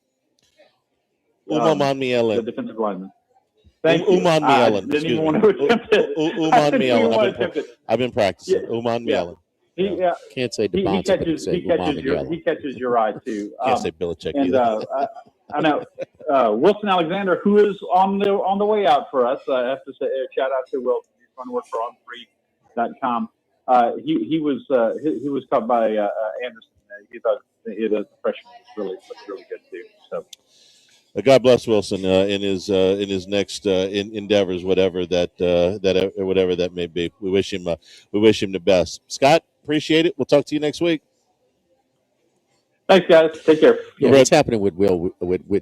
Uman Mielen. The defensive lineman. Thank you. Uman Mielen. Didn't even want to attempt it. Uman Mielen. I've been practicing. Yeah. Uman Mielen. Can't say he catches your eye too. Can't say Belichick and I know Wilson Alexander, who is on the way out for us. I have to say shout out to Wilson. He's going to work for On3.com. He was caught by Anderson. He thought the freshman was really good too. So. God bless Wilson in his next endeavors, whatever that may be. We wish him the best. Scott, appreciate it. We'll talk to you next week. Thanks, guys. Take care. Yeah, what's happening with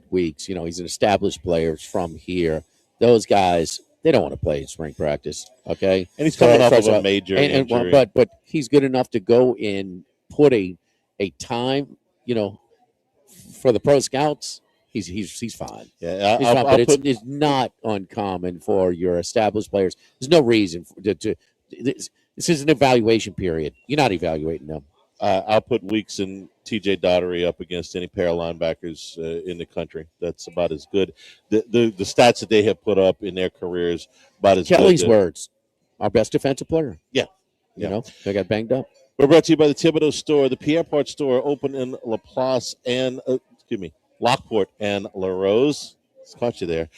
Weeks? He's an established player from here. Those guys, they don't want to play in spring practice. Okay, and he's coming off of a major injury. But he's good enough to go in, put a time, for the pro scouts. He's fine. Yeah, he's fine, but it's not uncommon for your established players. There's no reason to this is an evaluation period. You're not evaluating them. I'll put Weeks and TJ Daugherty up against any pair of linebackers in the country. That's about as good. The stats that they have put up in their careers about as Kelly's good. words, our best defensive player. Yeah. They got banged up. We're brought to you by the Thibodeau Store, the Pierre Part Store, open in Laplace and, Lockport and La Rose. Caught you there.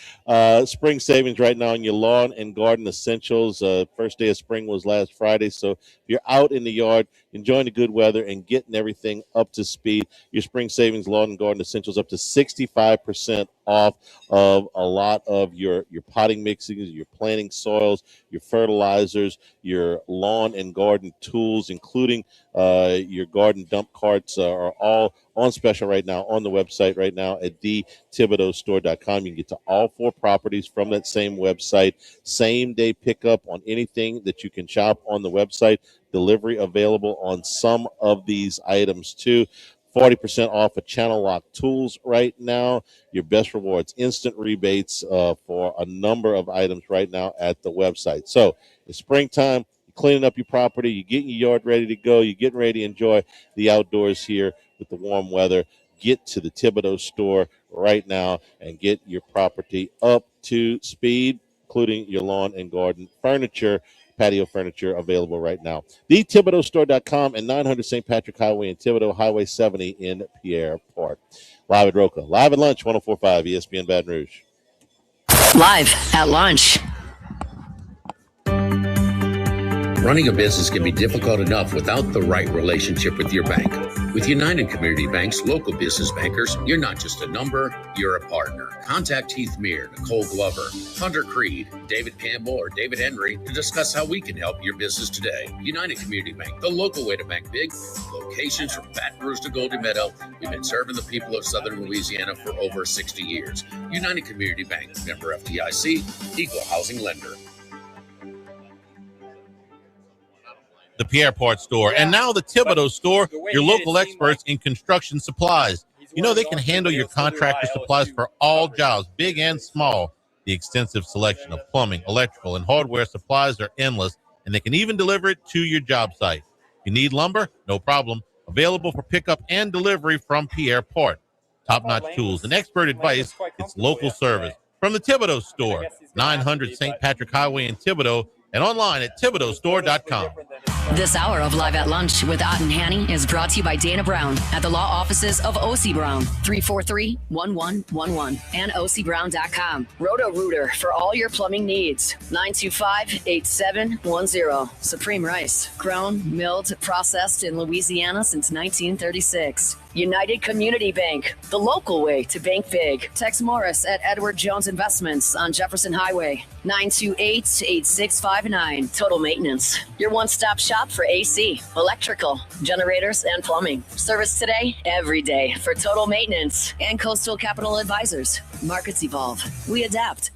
Spring savings right now on your lawn and garden essentials. First day of spring was last Friday, so if you're out in the yard enjoying the good weather and getting everything up to speed, your spring savings lawn and garden essentials up to 65% off of a lot of your potting mixes, your planting soils, your fertilizers, your lawn and garden tools, including your garden dump carts are all on special right now on the website right now at thethibodeaustore.com. You can get to all 4 properties from that same website. Same day pickup on anything that you can shop on the website. Delivery available on some of these items too. 40% off of Channel Lock tools right now. Your best rewards, instant rebates for a number of items right now at the website. So it's springtime. Cleaning up your property, you're getting your yard ready to go, you're getting ready to enjoy the outdoors here with the warm weather. Get to the Thibodeau Store right now and get your property up to speed, including your lawn and garden furniture, patio furniture available right now. TheThibodeauStore.com and 900 St. Patrick Highway in Thibodeau, Highway 70 in Pierre Park. Live at Roka. Live at lunch, 104.5 ESPN Baton Rouge. Live at lunch. Running a business can be difficult enough without the right relationship with your bank. With United Community Bank's local business bankers, you're not just a number, you're a partner. Contact Heath Meir, Nicole Glover, Hunter Creed, David Campbell, or David Henry to discuss how we can help your business today. United Community Bank, the local way to bank big. Locations from Baton Rouge to Golden Meadow. We've been serving the people of Southern Louisiana for over 60 years. United Community Bank, member FDIC, equal housing lender. The Pierre Part Store, and now the Thibodeau Store, your local experts in construction supplies. You know they can handle your contractor supplies for all jobs, big and small. The extensive selection of plumbing, electrical, and hardware supplies are endless, and they can even deliver it to your job site. If you need lumber, no problem. Available for pickup and delivery from Pierre Part. Top-notch tools and expert advice, it's local service. From the Thibodeau Store, 900 St. Patrick Highway in Thibodeau, and online at ThibodeauStore.com. This hour of Live at Lunch with Ott and Hanny is brought to you by Dana Brown at the law offices of O.C. Brown, 343-1111, and ocbrown.com. Roto-Rooter for all your plumbing needs, 925-8710. Supreme Rice, grown, milled, processed in Louisiana since 1936. United Community Bank, the local way to bank big. Tex Morris at Edward Jones Investments on Jefferson Highway, 928-8659. Total Maintenance, your one-stop shop for AC, electrical, generators, and plumbing. Service today, every day for Total Maintenance. And Coastal Capital Advisors. Markets evolve. We adapt.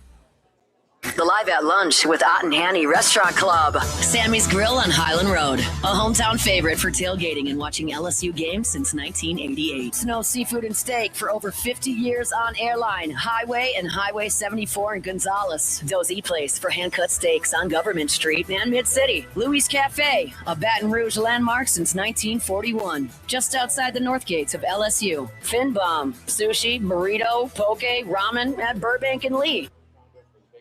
The Live at Lunch with Ott and Hanny Restaurant Club. Sammy's Grill on Highland Road. A hometown favorite for tailgating and watching LSU games since 1988. Snow Seafood and Steak for over 50 years on Airline, Highway, and Highway 74 in Gonzales. Dozy Place for hand-cut steaks on Government Street and Mid-City. Louis Cafe, a Baton Rouge landmark since 1941. Just outside the north gates of LSU. Fin Bomb, sushi, burrito, poke, ramen at Burbank and Lee.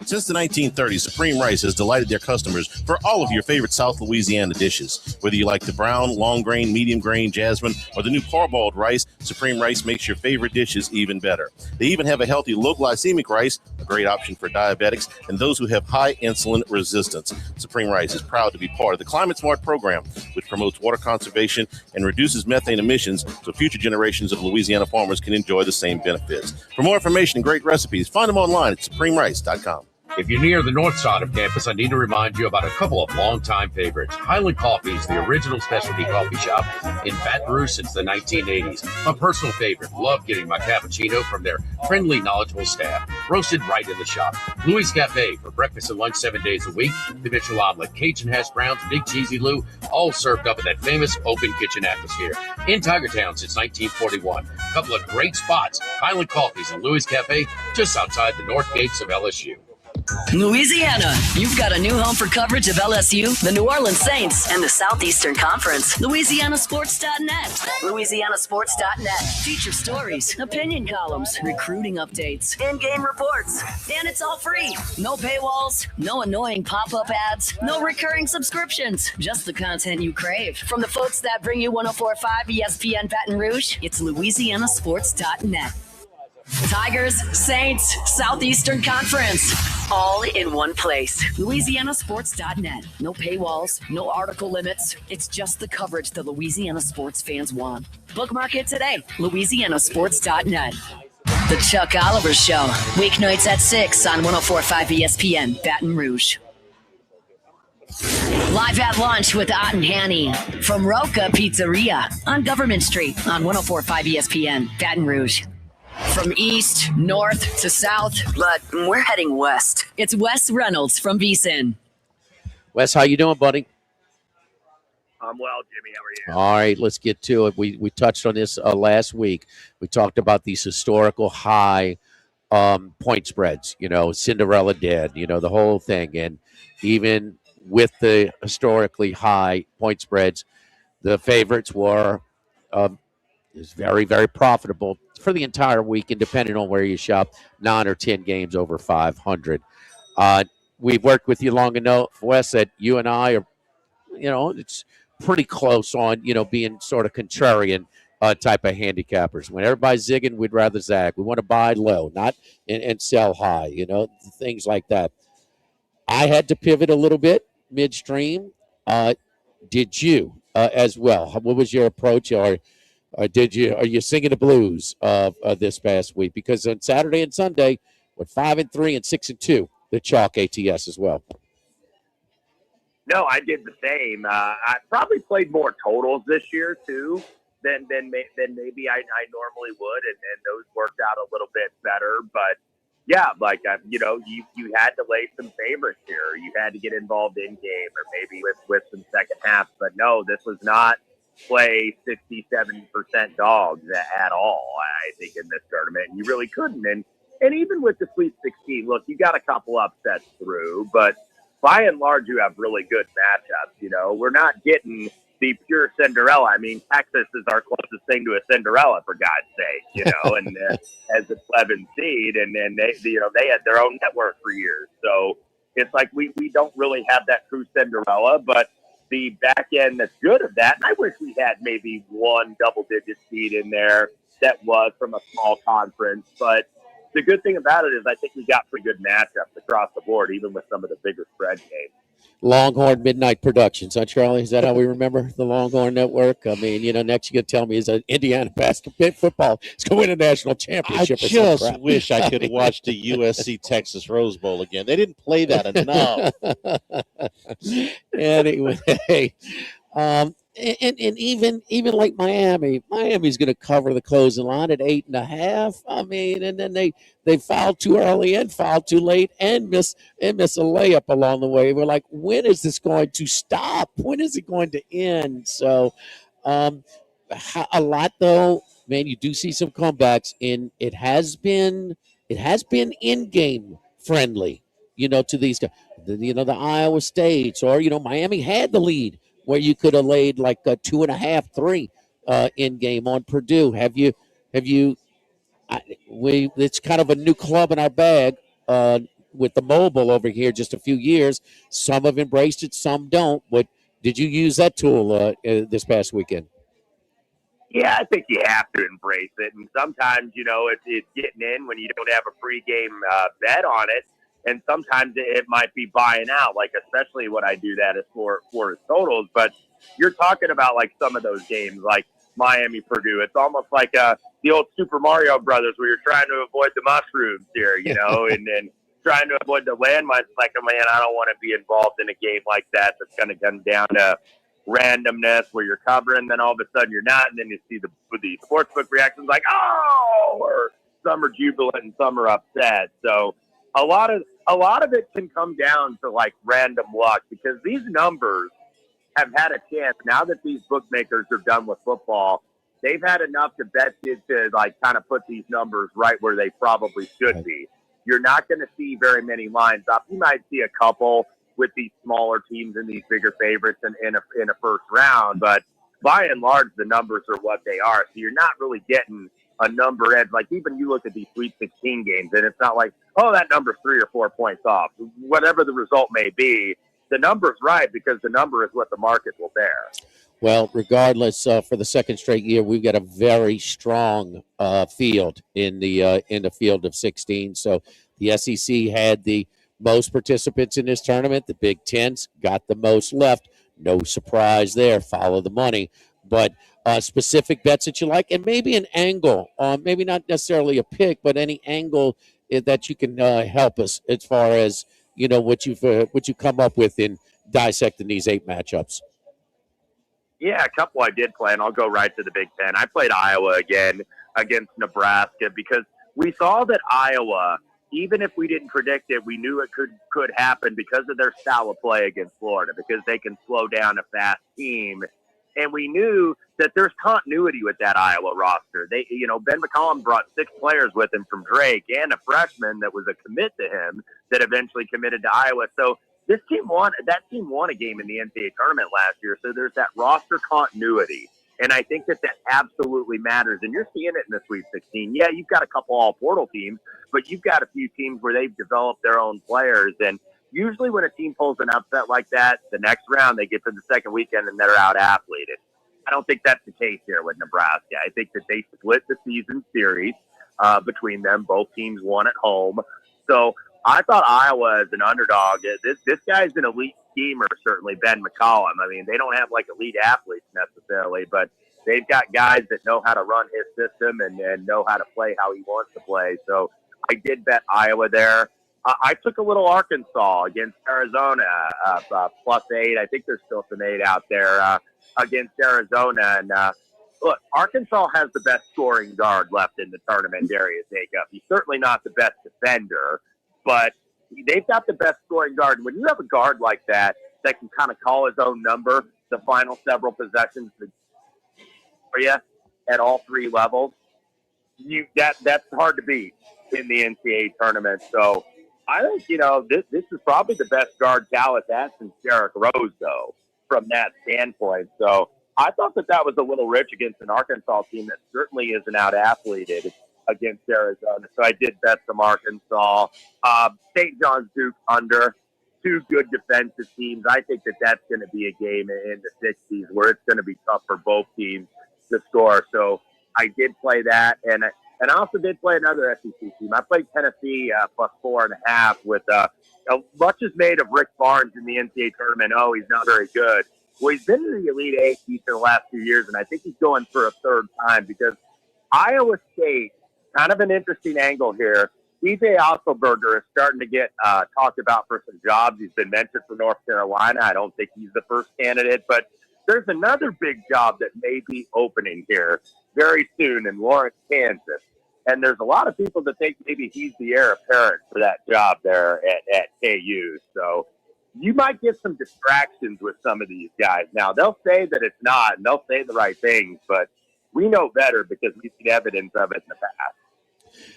Since the 1930s, Supreme Rice has delighted their customers for all of your favorite South Louisiana dishes. Whether you like the brown, long grain, medium grain, jasmine, or the new parboiled rice, Supreme Rice makes your favorite dishes even better. They even have a healthy low-glycemic rice, a great option for diabetics and those who have high insulin resistance. Supreme Rice is proud to be part of the Climate Smart program, which promotes water conservation and reduces methane emissions so future generations of Louisiana farmers can enjoy the same benefits. For more information and great recipes, find them online at supremerice.com. If you're near the north side of campus, I need to remind you about a couple of longtime favorites. Highland Coffee is the original specialty coffee shop in Baton Rouge since the 1980s. My personal favorite. Love getting my cappuccino from their friendly, knowledgeable staff. Roasted right in the shop. Louis Cafe for breakfast and lunch 7 days a week. The Mitchell omelet, Cajun hash browns, Big Cheesy Lou, all served up in that famous open kitchen atmosphere. In Tigertown since 1941. A couple of great spots. Highland Coffees and Louis Cafe just outside the north gates of LSU. Louisiana, you've got a new home for coverage of LSU, the New Orleans Saints, and the Southeastern Conference. LouisianaSports.net. LouisianaSports.net. Feature stories, opinion columns, recruiting updates, in-game reports. And it's all free. No paywalls, no annoying pop-up ads, no recurring subscriptions. Just the content you crave. From the folks that bring you 104.5 ESPN Baton Rouge, it's LouisianaSports.net. Tigers, Saints, Southeastern Conference, all in one place. LouisianaSports.net. No paywalls, no article limits. It's just the coverage the Louisiana sports fans want. Bookmark it today. LouisianaSports.net. The Chuck Oliver Show, weeknights at 6 on 104.5 ESPN Baton Rouge. Live at lunch with Ott and Hanny from Roka Pizzeria on Government Street on 104.5 ESPN Baton Rouge. From east, north to south, but we're heading west. It's Wes Reynolds from VSiN. Wes, how you doing, buddy? I'm well, Jimmy. How are you? All right, let's get to it. We touched on this last week. We talked about these historical high point spreads, Cinderella dead, the whole thing. And even with the historically high point spreads, the favorites were is very, very profitable for the entire week, and depending on where you shop, 9 or 10 games over 500. We've worked with you long enough, Wes, that you and I are, it's pretty close on, being sort of contrarian type of handicappers. When everybody's zigging, we'd rather zag. We want to buy low, not and sell high, things like that. I had to pivot a little bit midstream. Did you as well? What was your approach, or are you singing the blues of this past week? Because on Saturday and Sunday, we're 5-3 and 6-2, the chalk ATS as well. No, I did the same. I probably played more totals this year too than maybe I normally would, and those worked out a little bit better. But yeah, you had to lay some favorites here. You had to get involved in game, or maybe with some second half. But no, this was not play 60-70% dogs at all, I think, in this tournament. You really couldn't. And even with the Sweet 16, look, you got a couple upsets through, but by and large, you have really good matchups. We're not getting the pure Cinderella. I mean, Texas is our closest thing to a Cinderella, for God's sake, and as the 11th seed, and then they had their own network for years. So it's like we don't really have that true Cinderella, but the back end that's good of that. And I wish we had maybe one double-digit seed in there that was from a small conference. But the good thing about it is I think we got pretty good matchups across the board, even with some of the bigger spread games. Longhorn Midnight Productions, huh, Charlie? Is that how we remember the Longhorn Network? I mean, next you're going to tell me is that Indiana football is going to win a national championship. I just wish I could watch the USC Texas Rose Bowl again. They didn't play that enough. Anyway, and even like Miami's going to cover the closing line at 8.5. I mean, and then they foul too early and foul too late and miss a layup along the way. We're like, when is this going to stop? When is it going to end? So, a lot though, man. You do see some comebacks, and it has been in-game friendly. To these guys, the Iowa States, or Miami had the lead, where you could have laid like a 2.5, 3 in game on Purdue. It's kind of a new club in our bag with the mobile over here. Just a few years, some have embraced it, some don't. But did you use that tool this past weekend? Yeah, I think you have to embrace it, and sometimes it's getting in when you don't have a pregame bet on it. And sometimes it might be buying out, like especially when I do that is for totals. But you're talking about like some of those games, like Miami, Purdue. It's almost like the old Super Mario Brothers, where you're trying to avoid the mushrooms here, and then trying to avoid the landmines. Like, man, I don't want to be involved in a game like that. That's going to come down to randomness, where you're covering, then all of a sudden you're not, and then you see the sportsbook reactions like, oh, or some are jubilant and some are upset. So a lot of it can come down to like random luck, because these numbers have had a chance now that these bookmakers are done with football. They've had enough to bet you to like kind of put these numbers right where they probably should be. you're not going to see very many lines up. You might see a couple with these smaller teams and these bigger favorites in a first round, but by and large, the numbers are what they are. So you're not really getting a number edge. Like even you look at these Sweet 16 games, and it's not like, oh, that number's 3 or 4 points off. Whatever the result may be, the number's right because the number is what the market will bear. Well, regardless, for the second straight year, we've got a very strong field in the field of 16. So the SEC had the most participants in this tournament. The Big Ten's got the most left. No surprise there. Follow the money. But specific bets that you like, and maybe an angle, maybe not necessarily a pick, but any angle that you can help us as far as what you come up with in dissecting these 8 matchups. Yeah, a couple I did play, and I'll go right to the Big Ten. I played Iowa again against Nebraska because we saw that Iowa, even if we didn't predict it, we knew it could happen because of their style of play against Florida, because they can slow down a fast team. And we knew that there's continuity with that Iowa roster. Ben McCollum brought 6 players with him from Drake and a freshman that was a commit to him that eventually committed to Iowa. So that team won a game in the NCAA tournament last year. So there's that roster continuity. And I think that absolutely matters. And you're seeing it in the Sweet 16. Yeah, you've got a couple all-portal teams, but you've got a few teams where they've developed their own players. And usually when a team pulls an upset like that, the next round they get to the second weekend and they're out-athleted. I don't think that's the case here with Nebraska. I think that they split the season series between them. Both teams won at home. So I thought Iowa as an underdog. This guy's an elite schemer, certainly, Ben McCollum. I mean, they don't have like elite athletes necessarily, but they've got guys that know how to run his system and know how to play how he wants to play. So I did bet Iowa there. I took a little Arkansas against Arizona, +8. I think there's still some 8 out there against Arizona. And look, Arkansas has the best scoring guard left in the tournament, Darius Jacob. He's certainly not the best defender, but they've got the best scoring guard. When you have a guard like that can kind of call his own number the final several possessions for you at all 3 levels, that's hard to beat in the NCAA tournament. So I think, this is probably the best guard Dallas has since Derrick Rose, though, from that standpoint. So I thought that was a little rich against an Arkansas team that certainly isn't out-athleted against Arizona. So I did bet some Arkansas. St. John's Duke under. 2 good defensive teams. I think that's going to be a game in the 60s where it's going to be tough for both teams to score. So I did play that. And I also did play another SEC team. I played Tennessee +4.5 with much is made of Rick Barnes in the NCAA tournament. Oh, he's not very good. Well, he's been in the Elite 8 each of the last few years, and I think he's going for a 3rd time because Iowa State, kind of an interesting angle here. DJ Otzelberger is starting to get talked about for some jobs. He's been mentioned for North Carolina. I don't think he's the first candidate, but there's another big job that may be opening here very soon in Lawrence, Kansas. And there's a lot of people that think maybe he's the heir apparent for that job there at KU. So you might get some distractions with some of these guys. Now, they'll say that it's not, and they'll say the right things, but we know better because we've seen evidence of it in the past.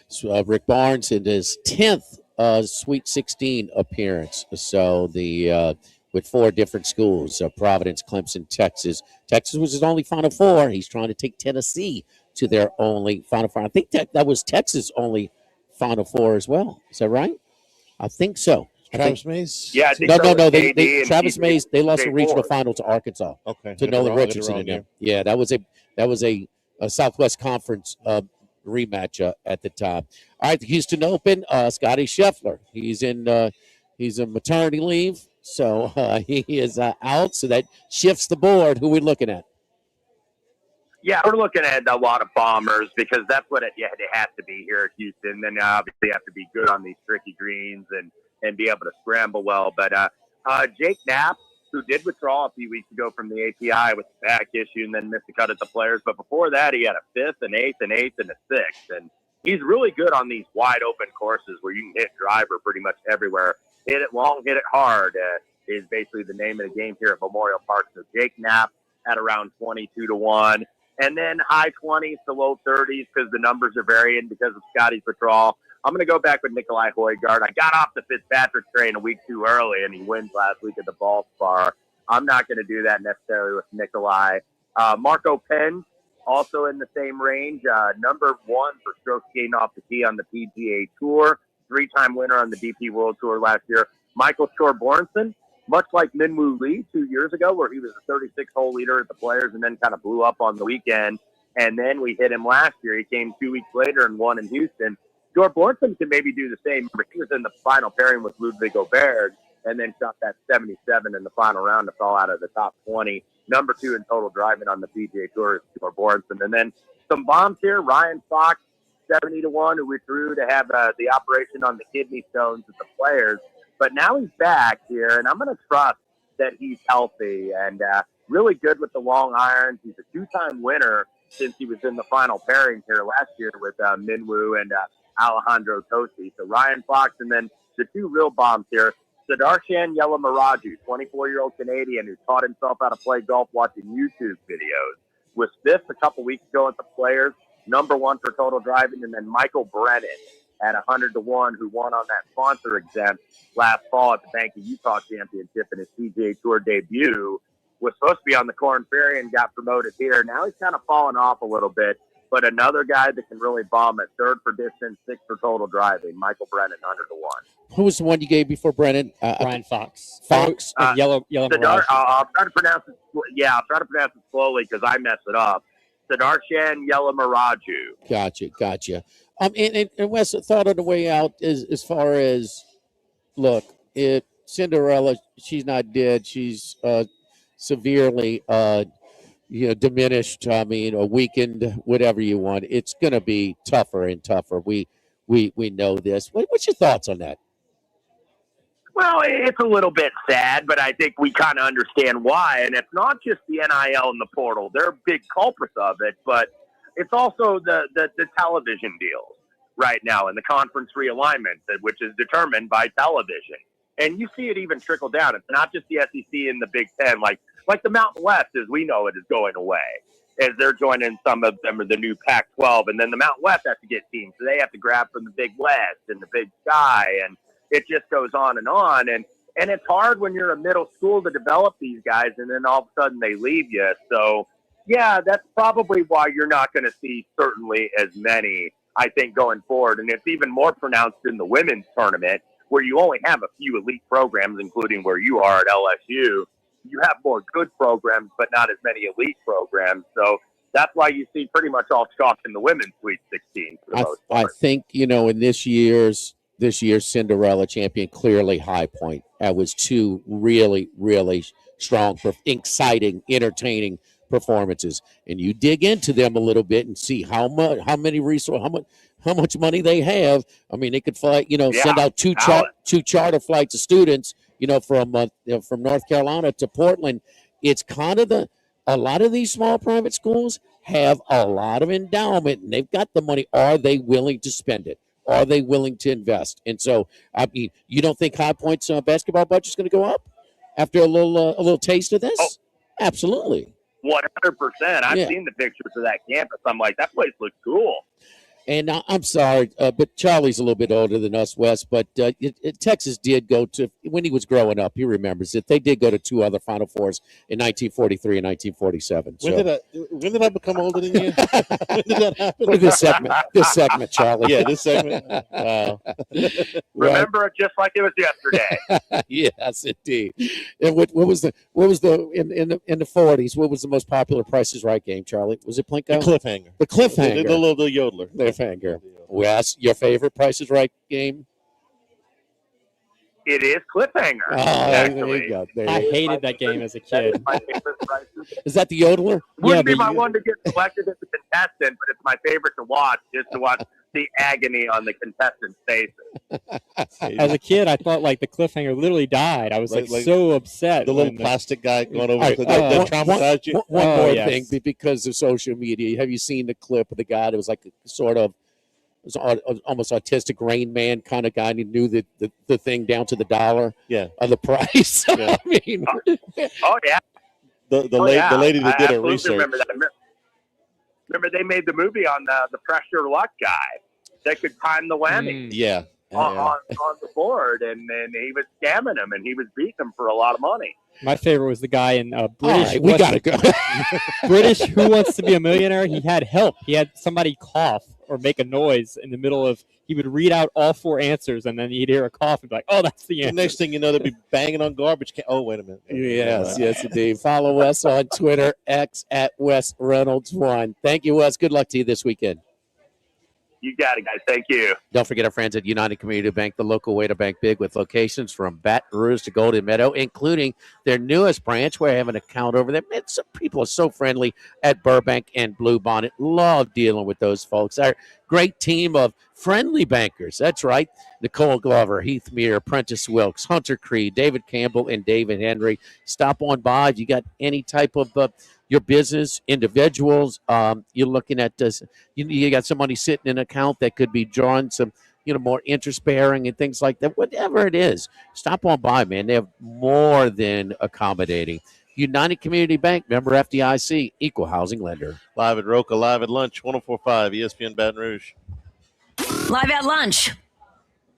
So, Rick Barnes in his 10th Sweet 16 appearance. So with 4 different schools, Providence, Clemson, Texas. Texas was his only Final Four. He's trying to take Tennessee to their only Final Four. I think that was Texas' only Final Four as well. Is that right? I think so. Travis Mays? Yeah, I think no. They Travis Mays. They lost a regional final to Arkansas. Okay. To Nolan Richardson in there. Yeah, that was a Southwest Conference rematch at the time. All right, the Houston Open. Scotty Scheffler. He's in maternity leave, so he is out. So that shifts the board. Who are we looking at? Yeah, we're looking at a lot of bombers because that's what it has to be here at Houston. Then obviously you have to be good on these tricky greens and be able to scramble well. But Jake Knapp, who did withdraw a few weeks ago from the API with a back issue and then missed a cut at the Players. But before that, he had a 5th, an 8th, an 8th, and a 6th. And he's really good on these wide open courses where you can hit driver pretty much everywhere. Hit it long, hit it hard is basically the name of the game here at Memorial Park. So Jake Knapp at around 22-1. And then high 20s to low 30s because the numbers are varying because of Scotty's withdrawal. I'm going to go back with Nikolai Højgaard. I got off the Fitzpatrick train a week too early, and he wins last week at the Ballspar. I'm not going to do that necessarily with Nikolai. Marco Penn, also in the same range, number 1 for strokes gained off the tee on the PGA Tour, 3-time winner on the DP World Tour last year. Michael Thorbjornsen, much like Minwoo Lee 2 years ago, where he was a 36-hole leader at the Players and then kind of blew up on the weekend. And then we hit him last year. He came 2 weeks later and won in Houston. Thorbjornsen can maybe do the same. He was in the final pairing with Ludwig Åberg and then shot that 77 in the final round to fall out of the top 20. Number 2 in total driving on the PGA Tour is Thorbjornsen. And then some bombs here. Ryan Fox, 70-1, who we threw to have the operation on the kidney stones at the Players. But now he's back here, and I'm going to trust that he's healthy and really good with the long irons. He's a 2-time winner since he was in the final pairing here last year with Minwoo and Alejandro Tosi. So Ryan Fox, and then the 2 real bombs here. Sudarshan Yelamaraju, 24-year-old Canadian who taught himself how to play golf watching YouTube videos. Was 5th a couple weeks ago at the Players, number 1 for total driving, and then Michael Brennan at 100-1, who won on that sponsor exempt last fall at the Bank of Utah Championship in his PGA Tour debut. Was supposed to be on the Korn Ferry and got promoted here. Now he's kind of fallen off a little bit, but another guy that can really bomb at 3rd for distance, 6th for total driving. Michael Brennan, 100-1. Who was the one you gave before Brennan? Ryan Fox. Fox. Yellow Mirage. I'll try to pronounce it. Yeah, I'll try to pronounce it slowly because I mess it up. Sudarshan Yelamaraju. Gotcha. And Wes, thought on the way out is as far as, look, Cinderella, she's not dead. She's severely, diminished. I mean, or weakened, whatever you want. It's going to be tougher and tougher. We know this. What's your thoughts on that? Well, it's a little bit sad, but I think we kind of understand why. And it's not just the NIL and the portal. They're big culprits of it, but it's also the television deals right now and the conference realignment, which is determined by television. And you see it even trickle down. It's not just the SEC and the Big Ten. Like the Mountain West, as we know it, is going away as they're joining some of them or the new Pac-12. And then the Mountain West has to get teams. So they have to grab from the Big West and the Big Sky. And it just goes on. And it's hard when you're a middle school to develop these guys, and then all of a sudden they leave you. So, yeah, that's probably why you're not going to see certainly as many, I think, going forward. And it's even more pronounced in the women's tournament, where you only have a few elite programs, including where you are at LSU. You have more good programs, but not as many elite programs. So that's why you see pretty much all chalk in the women's Sweet 16 for the most part. I think, in this year's Cinderella champion, clearly High Point. That was 2 really, really strong, exciting, entertaining performances. And you dig into them a little bit and see how many resources, how much money they have. I mean, they could fly, send out two charter flights of students, from North Carolina to Portland. It's kind of a lot of these small private schools have a lot of endowment, and they've got the money. Are they willing to spend it? Are they willing to invest? And so, I mean, you don't think High Point's basketball budget's going to go up after a little taste of this? Oh. Absolutely. 100%. I've seen the pictures of that campus. I'm like, that place looks cool. And I'm sorry, but Charlie's a little bit older than us, Wes. But Texas did go to, when he was growing up, he remembers it. They did go to 2 other Final Fours in 1943 and 1947. When did I become older than you? When did that happen? This segment, Charlie. Yeah, this segment. Wow. Remember it just like it was yesterday. Yes, indeed. And what was the in the 40s? What was the most popular Price is Right game, Charlie? Was it Plinko? The Cliffhanger. The Cliffhanger. The little yodeler. Cliffhanger. Wes, your favorite Price is Right game? It is Cliffhanger. Oh, actually. there you go. I hated that game as a kid. My favorite Price is Is that the yodeler? Wouldn't be my one to get selected as a contestant, but it's my favorite to watch, just to watch the agony on the contestants' faces. As a kid, I thought the Cliffhanger literally died. I was so upset. The little plastic guy going over that traumatized you. One more thing, because of social media. Have you seen the clip of the guy that was like sort of was almost autistic Rain Man kind of guy, and he knew the thing down to the dollar of the price? Yeah. I mean, oh yeah. The lady that did her research. Remember that. Remember they made the movie on the pressure luck guy that could time the whammy. Yeah. On the board, and he was scamming him, and he was beating him for a lot of money. My favorite was the guy in British. Right, we got to go. British Who Wants to Be a Millionaire? He had help. He had somebody cough or make a noise in the middle of. He would read out all 4 answers, and then he'd hear a cough and be like, "Oh, that's the answer." The next thing you know, they'd be banging on garbage can. Oh, wait a minute. Yes, indeed. Follow Wes on Twitter, X at Wes Reynolds 1. Thank you, Wes. Good luck to you this weekend. You got it, guys. Thank you. Don't forget our friends at United Community Bank, the local way to bank big, with locations from Baton Rouge to Golden Meadow, including their newest branch where I have an account over there. People are so friendly at Burbank and Bluebonnet. Love dealing with those folks. Our great team of friendly bankers. That's right. Nicole Glover, Heath Meir, Prentice Wilkes, Hunter Creed, David Campbell, and David Henry. Stop on by if you got any type of your business, individuals. You're looking at this. You got somebody sitting in an account that could be drawing some, more interest bearing and things like that. Whatever it is, stop on by, man. They're more than accommodating. United Community Bank, member FDIC, equal housing lender. Live at Roka, live at lunch, 104.5 ESPN Baton Rouge. Live at lunch.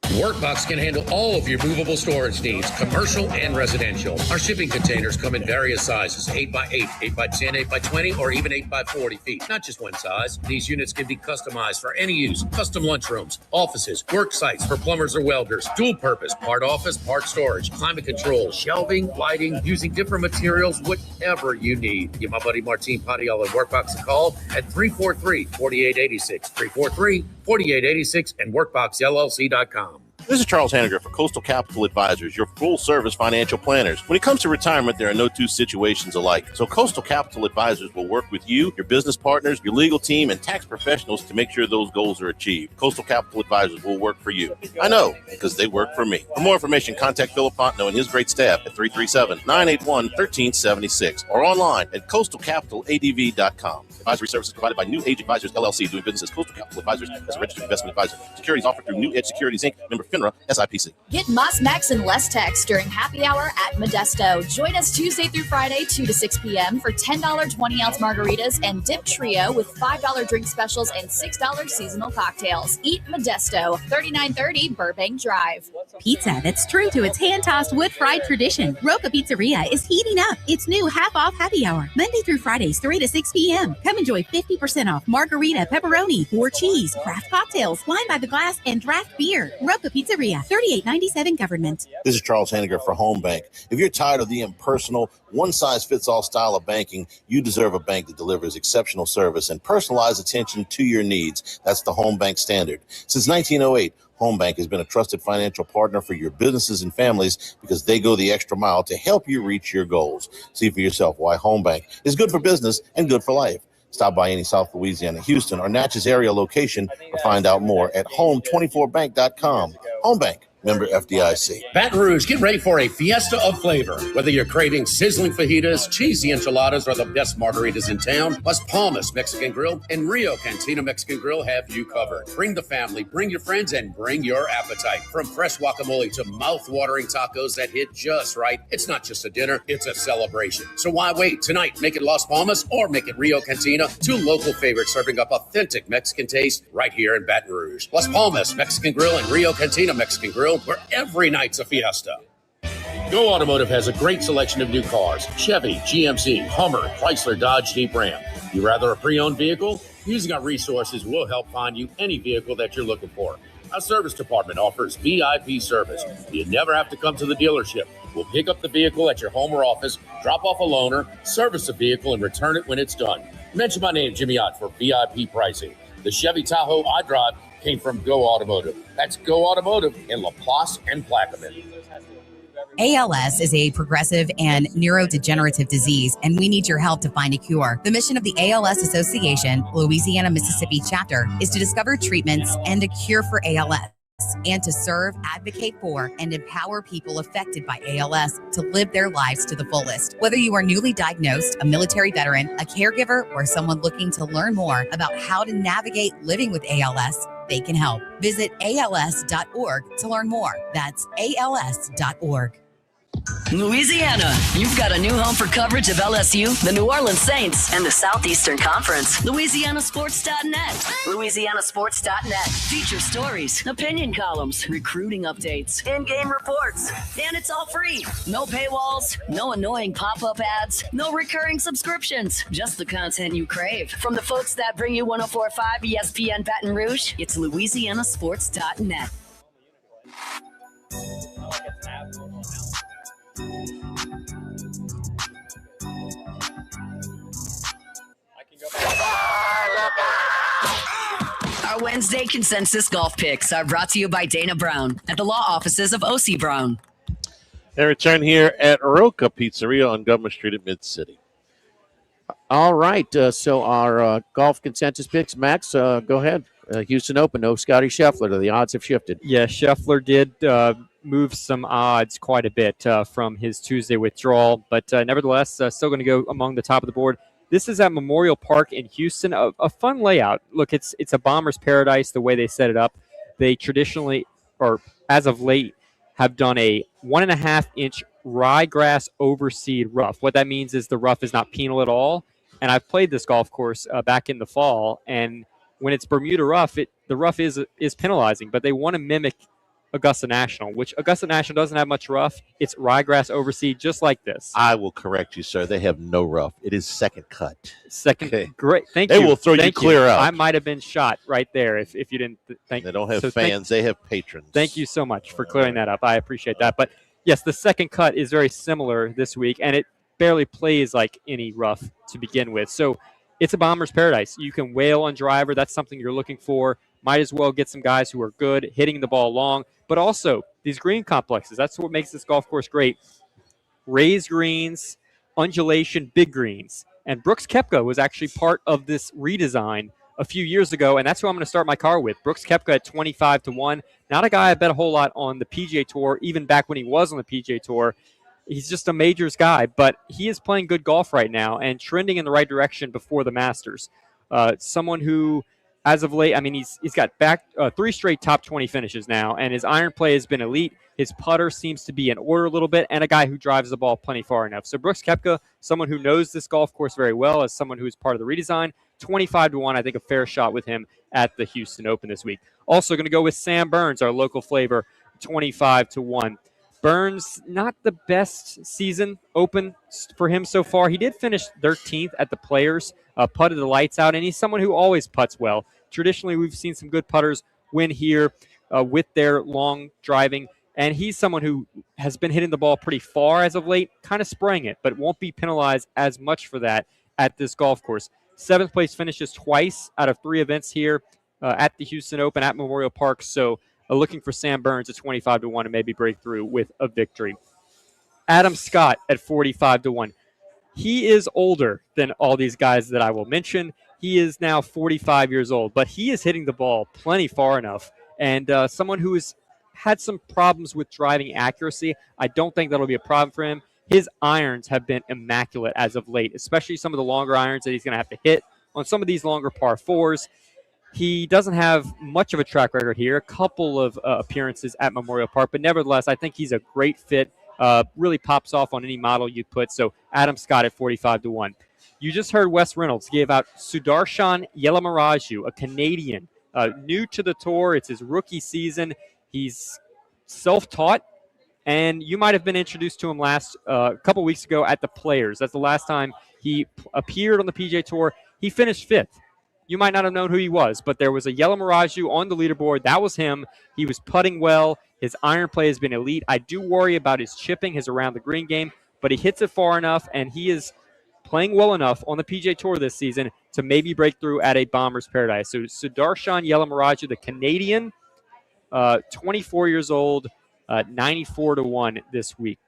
Workbox can handle all of your movable storage needs, commercial and residential. Our shipping containers come in various sizes, 8x8, 8x10, 8x20, or even 8x40 feet. Not just one size. These units can be customized for any use. Custom lunchrooms, offices, work sites for plumbers or welders, dual purpose, part office, part storage, climate control, shelving, lighting, using different materials, whatever you need. Give my buddy Martin Padial at Workbox a call at 343-4886, 343-4886, and workboxllc.com. This is Charles Hanniger for Coastal Capital Advisors, your full-service financial planners. When it comes to retirement, there are no two situations alike. So Coastal Capital Advisors will work with you, your business partners, your legal team, and tax professionals to make sure those goals are achieved. Coastal Capital Advisors will work for you. I know, because they work for me. For more information, contact Philip Fontenot and his great staff at 337-981-1376 or online at coastalcapitaladv.com. Advisory services provided by New Age Advisors, LLC, doing business as Coastal Capital Advisors as a registered investment advisor. Securities offered through New Edge Securities, Inc., member FINRA, SIPC. Get Moss Max and less text during happy hour at Modesto. Join us Tuesday through Friday, 2 to 6 p.m. for $10 20-ounce margaritas and dip trio with $5 drink specials and $6 seasonal cocktails. Eat Modesto, 3930 Burbank Drive. Pizza that's true to its hand-tossed wood-fried tradition. Roka Pizzeria is heating up its new half-off happy hour, Monday through Fridays, 3 to 6 p.m. Come enjoy 50% off margarita, pepperoni, or cheese, craft cocktails, wine by the glass, and draft beer. Roka Pizzeria, 3897 Government. This is Charles Hanniger for Home Bank. If you're tired of the impersonal, one-size-fits-all style of banking, you deserve a bank that delivers exceptional service and personalized attention to your needs. That's the Home Bank standard. Since 1908, Home Bank has been a trusted financial partner for your businesses and families because they go the extra mile to help you reach your goals. See for yourself why Home Bank is good for business and good for life. Stop by any South Louisiana, Houston, or Natchez area location or find out more at home24bank.com. Home Bank. Member FDIC. Baton Rouge, get ready for a fiesta of flavor. Whether you're craving sizzling fajitas, cheesy enchiladas, or the best margaritas in town, Las Palmas Mexican Grill and Rio Cantina Mexican Grill have you covered. Bring the family, bring your friends, and bring your appetite. From fresh guacamole to mouth-watering tacos that hit just right, it's not just a dinner, it's a celebration. So why wait? Tonight, make it Las Palmas or make it Rio Cantina, two local favorites serving up authentic Mexican taste right here in Baton Rouge. Las Palmas Mexican Grill and Rio Cantina Mexican Grill, where every night's a fiesta. Go Automotive has a great selection of new cars: Chevy, GMC, Hummer, Chrysler, Dodge, Jeep, Ram. You rather a pre-owned vehicle? Using our resources will help find you any vehicle that you're looking for. Our service department offers VIP service. You never have to come to the dealership. We'll pick up the vehicle at your home or office, drop off a loaner, service the vehicle, and return it when it's done. Mention my name, Jimmy Ott, for VIP pricing. The Chevy Tahoe I drive came from Go Automotive. That's Go Automotive in LaPlace and Plaquemine. ALS is a progressive and neurodegenerative disease, and we need your help to find a cure. The mission of the ALS Association, Louisiana, Mississippi chapter, is to discover treatments and a cure for ALS, and to serve, advocate for, and empower people affected by ALS to live their lives to the fullest. Whether you are newly diagnosed, a military veteran, a caregiver, or someone looking to learn more about how to navigate living with ALS, they can help. Visit als.org to learn more. That's als.org. Louisiana, you've got a new home for coverage of LSU, the New Orleans Saints, and the Southeastern Conference. LouisianaSports.net. LouisianaSports.net. Feature stories, opinion columns, recruiting updates, in-game reports. And it's all free. No paywalls, no annoying pop-up ads, no recurring subscriptions. Just the content you crave. From the folks that bring you 104.5 ESPN Baton Rouge, it's LouisianaSports.net. Our Wednesday consensus golf picks are brought to you by Dana Brown at the law offices of O.C. Brown. And return here at Roka Pizzeria on Government Street at Mid-City. All right, so our golf consensus picks, Max, go ahead. Houston Open, no Scotty Scheffler. The odds have shifted. Yeah, Scheffler did move some odds quite a bit from his Tuesday withdrawal, but nevertheless, still going to go among the top of the board. This is at Memorial Park in Houston, a fun layout. Look, it's a bomber's paradise the way they set it up. They traditionally, or as of late, have done a 1.5-inch ryegrass overseed rough. What that means is the rough is not penal at all. And I've played this golf course back in the fall, and when it's Bermuda rough, the rough is penalizing, but they want to mimic Augusta National, which Augusta National doesn't have much rough. It's ryegrass overseed, just like this. I will correct you, sir. They have no rough. It is second cut. Second, okay. Great. Thank you. They will throw you clear out. I might have been shot right there if you didn't think. They don't have fans. They have patrons. Thank you so much for clearing that up. I appreciate that. But yes, the second cut is very similar this week, and it barely plays like any rough to begin with. So it's a bomber's paradise. You can whale on driver. That's something you're looking for. Might as well get some guys who are good, hitting the ball long, but also these green complexes. That's what makes this golf course great. Raised greens, undulation, big greens. And Brooks Koepka was actually part of this redesign a few years ago, and that's who I'm going to start my car with. Brooks Koepka at 25-1. Not a guy I bet a whole lot on the PGA Tour, even back when he was on the PGA Tour. He's just a majors guy, but he is playing good golf right now and trending in the right direction before the Masters. Someone who, as of late, I mean, he's got back 3 straight top 20 finishes now, and his iron play has been elite. His putter seems to be in order a little bit, and a guy who drives the ball plenty far enough. So Brooks Koepka, someone who knows this golf course very well, as someone who is part of the redesign, 25-1, I think a fair shot with him at the Houston Open this week. Also going to go with Sam Burns, our local flavor, 25-1. Burns, not the best season open for him so far. He did finish 13th at the Players, putted the lights out, and he's someone who always putts well. Traditionally, we've seen some good putters win here with their long driving, and he's someone who has been hitting the ball pretty far as of late, kind of spraying it, but won't be penalized as much for that at this golf course. 7th place finishes twice out of 3 events here at the Houston Open at Memorial Park, so looking for Sam Burns at 25-1 to maybe break through with a victory. Adam Scott at 45-1. He is older than all these guys that I will mention. He is now 45 years old, but he is hitting the ball plenty far enough. And someone who has had some problems with driving accuracy, I don't think that'll be a problem for him. His irons have been immaculate as of late, especially some of the longer irons that he's going to have to hit on some of these longer par 4s. He doesn't have much of a track record here, a couple of appearances at Memorial Park, but nevertheless, I think he's a great fit, really pops off on any model you put. So Adam Scott at 45-1. You just heard Wes Reynolds gave out Sudarshan Yelamaraju, a Canadian, new to the tour. It's his rookie season. He's self-taught, and you might have been introduced to him a couple weeks ago at the Players. That's the last time he appeared on the PGA Tour. He finished 5th. You might not have known who he was, but there was a Yelamaraju on the leaderboard. That was him. He was putting well. His iron play has been elite. I do worry about his chipping, his around the green game, but he hits it far enough, and he is playing well enough on the PGA Tour this season to maybe break through at a bomber's paradise. So Sudarshan Yelamaraju, the Canadian, 24 years old, 94-1 this week.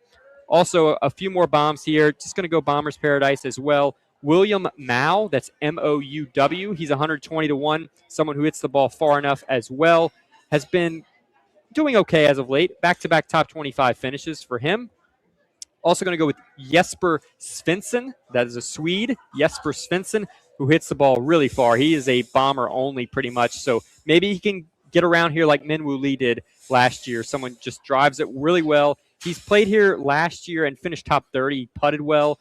Also, a few more bombs here. Just going to go bomber's paradise as well. William Mou, that's M-O-U-W. He's 120-1. Someone who hits the ball far enough as well. Has been doing okay as of late. Back-to-back top 25 finishes for him. Also going to go with Jesper Svensson. That is a Swede, Jesper Svensson, who hits the ball really far. He is a bomber only pretty much. So maybe he can get around here like Minwoo Lee did last year. Someone just drives it really well, He's played here last year and finished top 30. He putted well.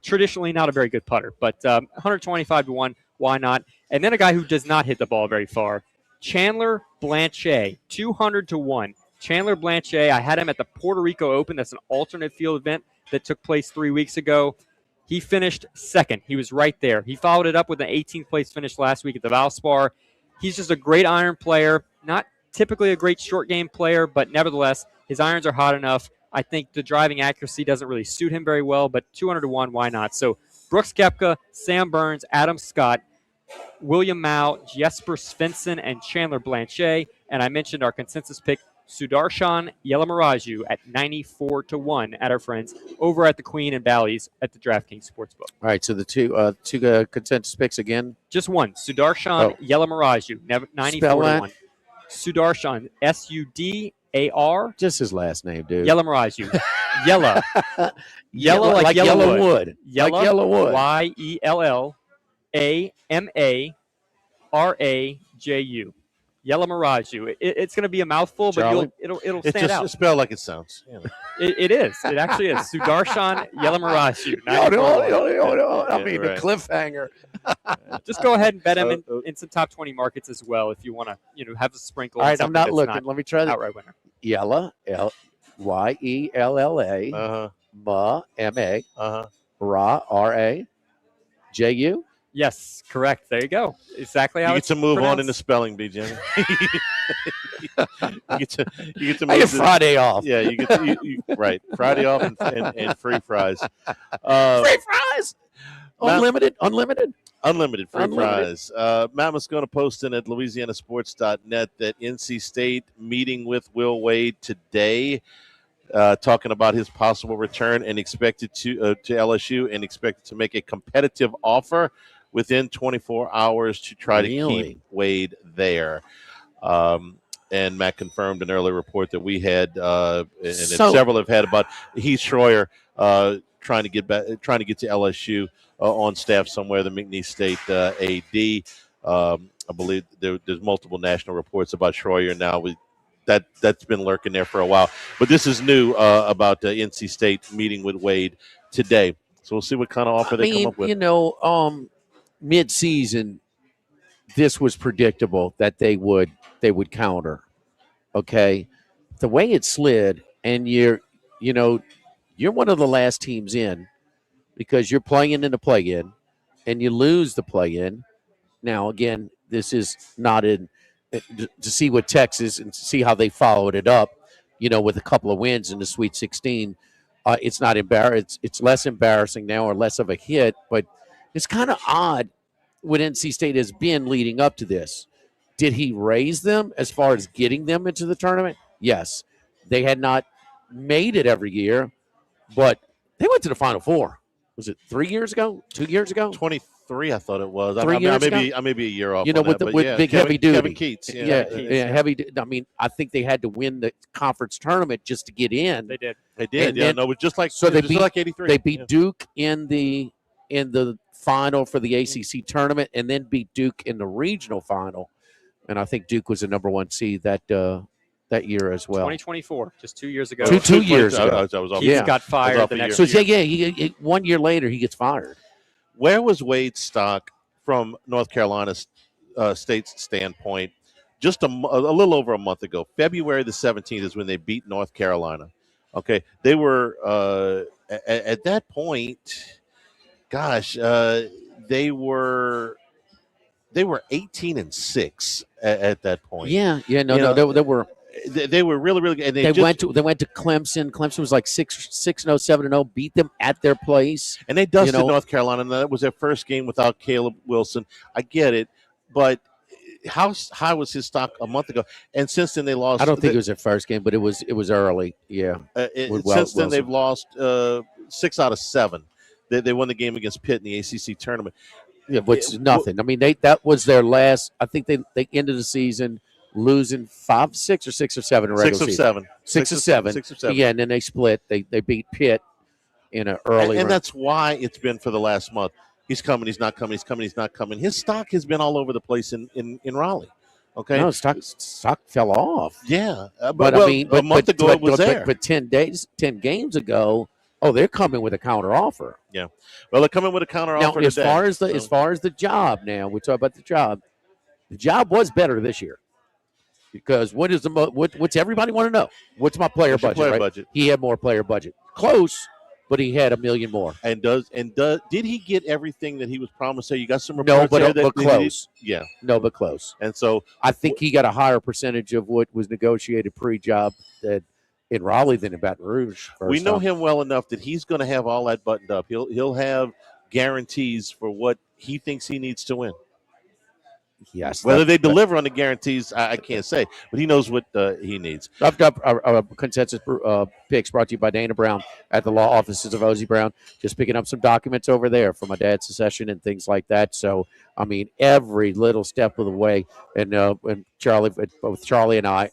Traditionally, not a very good putter, but 125 to 1, why not? And then a guy who does not hit the ball very far, Chandler Blanchet, 200 to 1. Chandler Blanchet, I had him at the Puerto Rico Open. That's an alternate field event that took place 3 weeks ago. He finished second. He was right there. He followed it up with an 18th place finish last week at the Valspar. He's just a great iron player, not typically a great short game player, but nevertheless, his irons are hot enough. I think the driving accuracy doesn't really suit him very well, but 200 to 1, why not? So Brooks Koepka, Sam Burns, Adam Scott, William Mao, Jesper Svensson, and Chandler Blanchet. And I mentioned our consensus pick, Sudarshan Yelamaraju at 94 to 1 at our friends over at the Queen and Bally's at the DraftKings Sportsbook. All right, so the two consensus picks again? Just one, Sudarshan Yelamaraju, 94 to 1. Sudarshan, Sudar. Just his last name, dude. Yelamaraju. Yella. Yella like yellow wood. Yella, like yellow wood. Yellamaraju. Yelamaraju. It's going to be a mouthful, but it'll stand out. It's spelled like it sounds. You know. It is. It actually is. Sudarshan Yelamaraju. The cliffhanger. Just go ahead and bet him in some top 20 markets as well if you want to, have a sprinkle. All right, I'm not looking. Let me try that. Outright winner. Yella, Yella, Ma, M-A, Ra, R-A-J-U. Yes, correct. There you go. Exactly how you it's get to move pronounced. on in the spelling bee, Jimmy. you get to move. I get Friday off. Yeah, you get to, right. Friday off and free fries. Free fries. Unlimited free fries. Matt Moscona posting at louisianasports.net that NC State meeting with Will Wade today, talking about his possible return and expected to LSU and expected to make a competitive offer within 24 hours to try to keep Wade there. And Matt confirmed an early report that we had, and several have had about Heath Schroyer trying to get to LSU on staff somewhere. The McNeese State AD. I believe there's multiple national reports about Schroyer now. That's been lurking there for a while, but this is new about NC State meeting with Wade today. So we'll see what kind of offer they come up with. Mid-season, this was predictable that they would counter. Okay, the way it slid, and you're one of the last teams in because you're playing in the play-in, and you lose the play-in. Now, again, this is not in to see what Texas and see how they followed it up. With a couple of wins in the Sweet 16, it's not embarrassing. It's less embarrassing now, or less of a hit, but. It's kind of odd what NC State has been leading up to this. Did he raise them as far as getting them into the tournament? Yes. They had not made it every year, but they went to the Final Four. Was it 3 years ago? 2 years ago? 23, I thought it was. I may be a year off. With big heavy duty. Kevin Keats. Heavy. I think they had to win the conference tournament just to get in. They did. It was just like like 83. They beat Duke in the final for the ACC tournament, and then beat Duke in the regional final. And I think Duke was the number one seed that year as well. 2024, just 2 years ago. Two years ago. He got fired the next year. So, he 1 year later, he gets fired. Where was Wade's stock from North Carolina State's standpoint just a little over a month ago? February the 17th is when they beat North Carolina. Okay. They were at that point, gosh, they were 18-6 at that point. They were really, really good. And they went to Clemson. Clemson was like 6-0, 7-0, beat them at their place. And they dusted North Carolina, and that was their first game without Caleb Wilson. I get it, but how high was his stock a month ago? And since then they lost. I don't think it was their first game, but it was early. Yeah. Since then they've lost 6 out of 7. They won the game against Pitt in the ACC tournament. Yeah, which is nothing. I mean, that was their last. I think they ended the season losing 5, 6, or 6 or 7 in regular season. 6 or 7. Yeah, and then they split. They beat Pitt in an early. And that's why it's been for the last month. He's coming. He's not coming. He's coming. He's not coming. His stock has been all over the place in Raleigh. Okay, No, stock fell off. Yeah, but well, I mean, a month ago it was there. But 10 games ago, they're coming with a counter offer. Yeah, well, they're coming with a counter Now, offer as today. far as the job, now we talk about the job. The job was better this year because what's everybody want to know? What's my player What's your budget? player Right? budget? He had more player budget, close, but he had $1 million more. And did he get everything that he was promised? So you got some No, reports there but close. Yeah, No, but close. and so I think he got a higher percentage of what was negotiated pre-job that in Raleigh than in Baton Rouge. we know time. him well enough that he's going to have all that buttoned up. He'll have guarantees for what he thinks he needs to win. Yes. Whether they deliver on the guarantees, I can't say, but he knows what he needs. I've got our consensus picks brought to you by Dana Brown at the law offices of Ozzie Brown. Just picking up some documents over there for my dad's succession and things like that. So, I mean, every little step of the way. And both Charlie and I,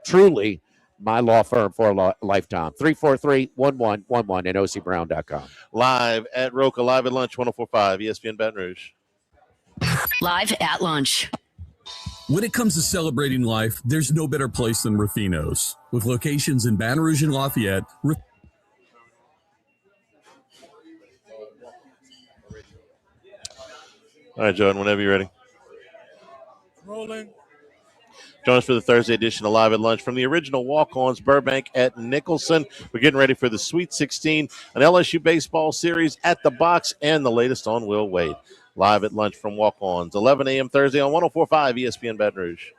truly my law firm for a lifetime. 343-1111 and OCBrown.com. Live at Roka, live at lunch, 104.5 ESPN Baton Rouge. Live at lunch. When it comes to celebrating life, there's no better place than Rufino's. With locations in Baton Rouge and Lafayette, All right, Jordan, whenever you're ready. Rolling. Join us for the Thursday edition of Live at Lunch from the original Walk-Ons, Burbank at Nicholson. We're getting ready for the Sweet 16, an LSU baseball series at the box, and the latest on Will Wade. Live at Lunch from Walk-Ons, 11 a.m. Thursday on 104.5 ESPN Baton Rouge.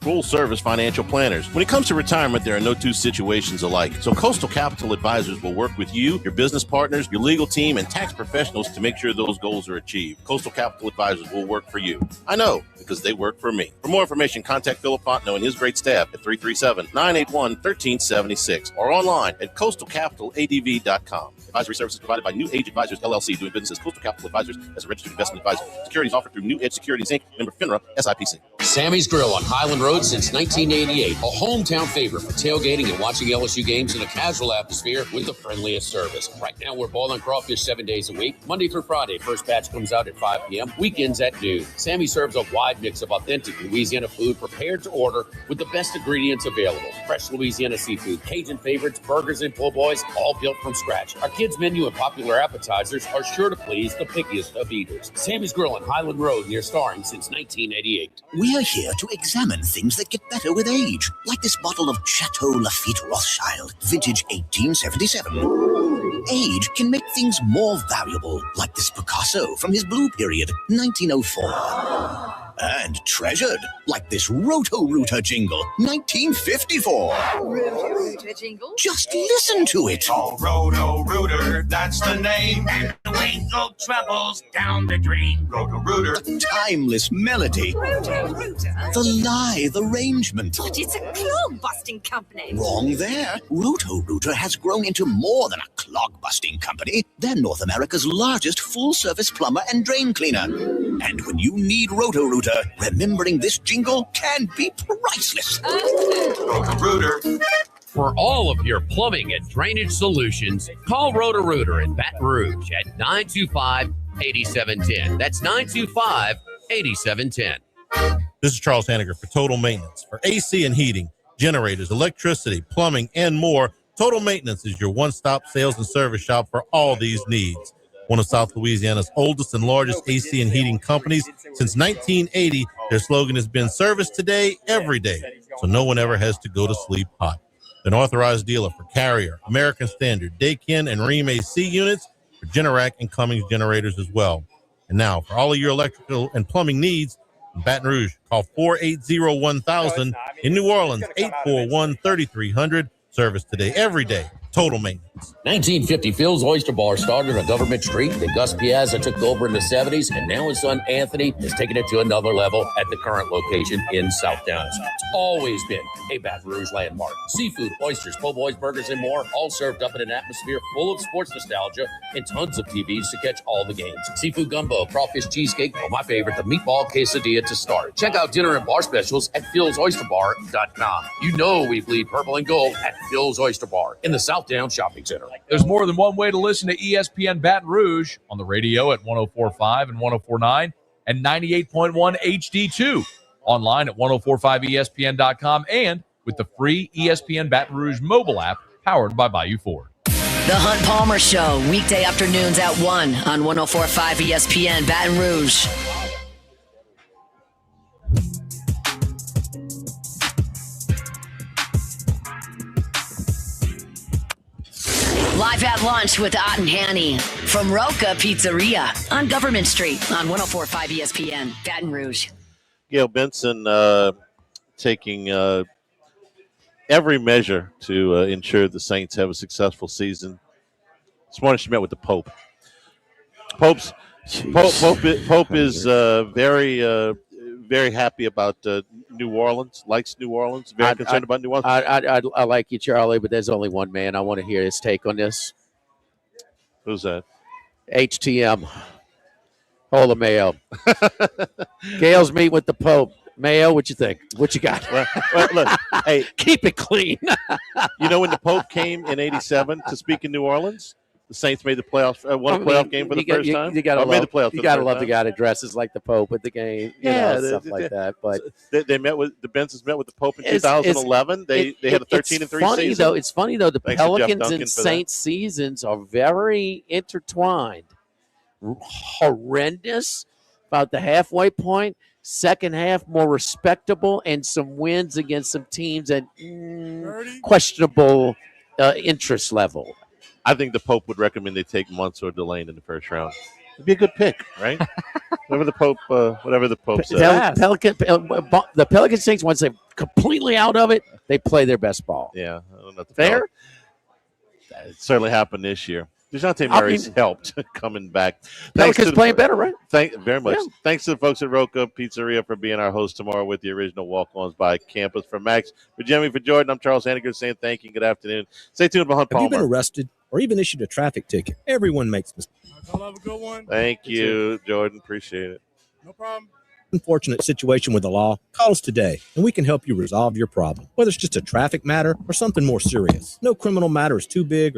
Full-service financial planners. When it comes to retirement, there are no two situations alike. So Coastal Capital Advisors will work with you, your business partners, your legal team, and tax professionals to make sure those goals are achieved. Coastal Capital Advisors will work for you. I know, because they work for me. For more information, contact Philip Fontenot and his great staff at 337-981-1376 or online at coastalcapitaladv.com. Advisory services provided by New Age Advisors, LLC, doing business as Coastal Capital Advisors as a registered investment advisor. Securities offered through New Edge Securities, Inc., member FINRA, SIPC. Sammy's Grill on Highland Road since 1988. A hometown favorite for tailgating and watching LSU games in a casual atmosphere with the friendliest service. Right now, we're boiling crawfish 7 days a week, Monday through Friday. First batch comes out at 5 p.m., weekends at noon. Sammy serves a wide mix of authentic Louisiana food prepared to order with the best ingredients available. Fresh Louisiana seafood, Cajun favorites, burgers, and po' boys, all built from scratch. Our kids' menu and popular appetizers are sure to please the pickiest of eaters. Sammy's Grill on Highland Road, near Starring since 1988. We're here to examine things that get better with age, like this bottle of Chateau Lafite Rothschild, vintage 1877. Age can make things more valuable, like this Picasso from his blue period, 1904. And treasured, like this Roto-Rooter jingle, 1954. Roto-Rooter jingle? Just listen to it. Oh, Roto-Rooter, that's the name. And the winkle troubles down the drain. Roto-Rooter. The timeless melody. Roto-Rooter? The lithe arrangement. But it's a clog-busting company. Wrong there. Roto-Rooter has grown into more than a clog-busting company. They're North America's largest full-service plumber and drain cleaner. And when you need Roto-Rooter, remembering this jingle can be priceless. Roto-Rooter. For all of your plumbing and drainage solutions, call Roto-Rooter in Baton Rouge at 925-8710. That's 925-8710. This is Charles Hanniger for Total Maintenance. For AC and heating, generators, electricity, plumbing, and more, Total Maintenance is your one-stop sales and service shop for all these needs. One of South Louisiana's oldest and largest AC and heating companies. Since 1980, their slogan has been service today, every day, so no one ever has to go to sleep hot. An authorized dealer for Carrier, American Standard, Daikin, and Rheem AC units, for Generac and Cummings generators as well. And now, for all of your electrical and plumbing needs, in Baton Rouge, call 480-1000. In New Orleans, 841-3300. Service today, every day. Total Maintenance. 1950, Phil's Oyster Bar started on Government Street. Then Gus Piazza took over in the 70s, and now his son Anthony is taking it to another level at the current location in South Downs. It's always been a Baton Rouge landmark. Seafood, oysters, po' boys, burgers, and more, all served up in an atmosphere full of sports nostalgia and tons of TVs to catch all the games. Seafood gumbo, crawfish cheesecake, or my favorite, the meatball quesadilla to start. Check out dinner and bar specials at philsoysterbar.com. You know we bleed purple and gold at Phil's Oyster Bar in the South Downs Shopping Center. There's more than one way to listen to ESPN Baton Rouge on the radio at 104.5 and 104.9 and 98.1 HD2. online at 1045ESPN.com and with the free ESPN Baton Rouge mobile app powered by Bayou Ford. The Hunt Palmer Show, weekday afternoons at 1 on 104.5 ESPN Baton Rouge. Live at lunch with Ott and Hanny from Roka Pizzeria on Government Street on 104.5 ESPN Baton Rouge. Gail Benson taking every measure to ensure the Saints have a successful season. This morning she met with the Pope. Pope is very happy about New Orleans, likes New Orleans, very concerned about New Orleans. I like you, Charlie, but there's only one man. I want to hear his take on this. Who's that? HTM. Hold the Mayo. Gail's meeting with the Pope. Mayo, what you think? What you got? Well, look, hey, keep it clean. You know when the Pope came in '87 to speak in New Orleans, the Saints made the playoffs. Won a playoff game for the first time. You gotta made the playoffs. You gotta love the guy that dresses like the Pope at the game. Stuff like that. But they met with the Bensons met with the Pope in 2011. They had a 13-3 season. It's funny though. The Pelicans and Saints seasons are very intertwined. Horrendous about the halfway point. Second half more respectable, and some wins against some teams at questionable interest level. I think the Pope would recommend they take Mansour Delane in the first round. It'd be a good pick, right? whatever the Pope says. The Pelican Saints, once they're completely out of it, they play their best ball. Yeah, I don't know. Fair. It certainly happened this year. DeJounte Murray's helped coming back. Pelicans playing better, right? Thank very much. Yeah. Thanks to the folks at Roka Pizzeria for being our host tomorrow with the original walk-ons by campus. For Max, for Jimmy, for Jordan, I'm Charles Hannigan saying thank you and good afternoon. Stay tuned for Hunt Palmer. Have you been arrested or even issued a traffic ticket? Everyone makes mistakes. I'll have a good one. Thank you, Jordan. Appreciate it. No problem. Unfortunate situation with the law, call us today and we can help you resolve your problem, whether it's just a traffic matter or something more serious. No criminal matter is too big or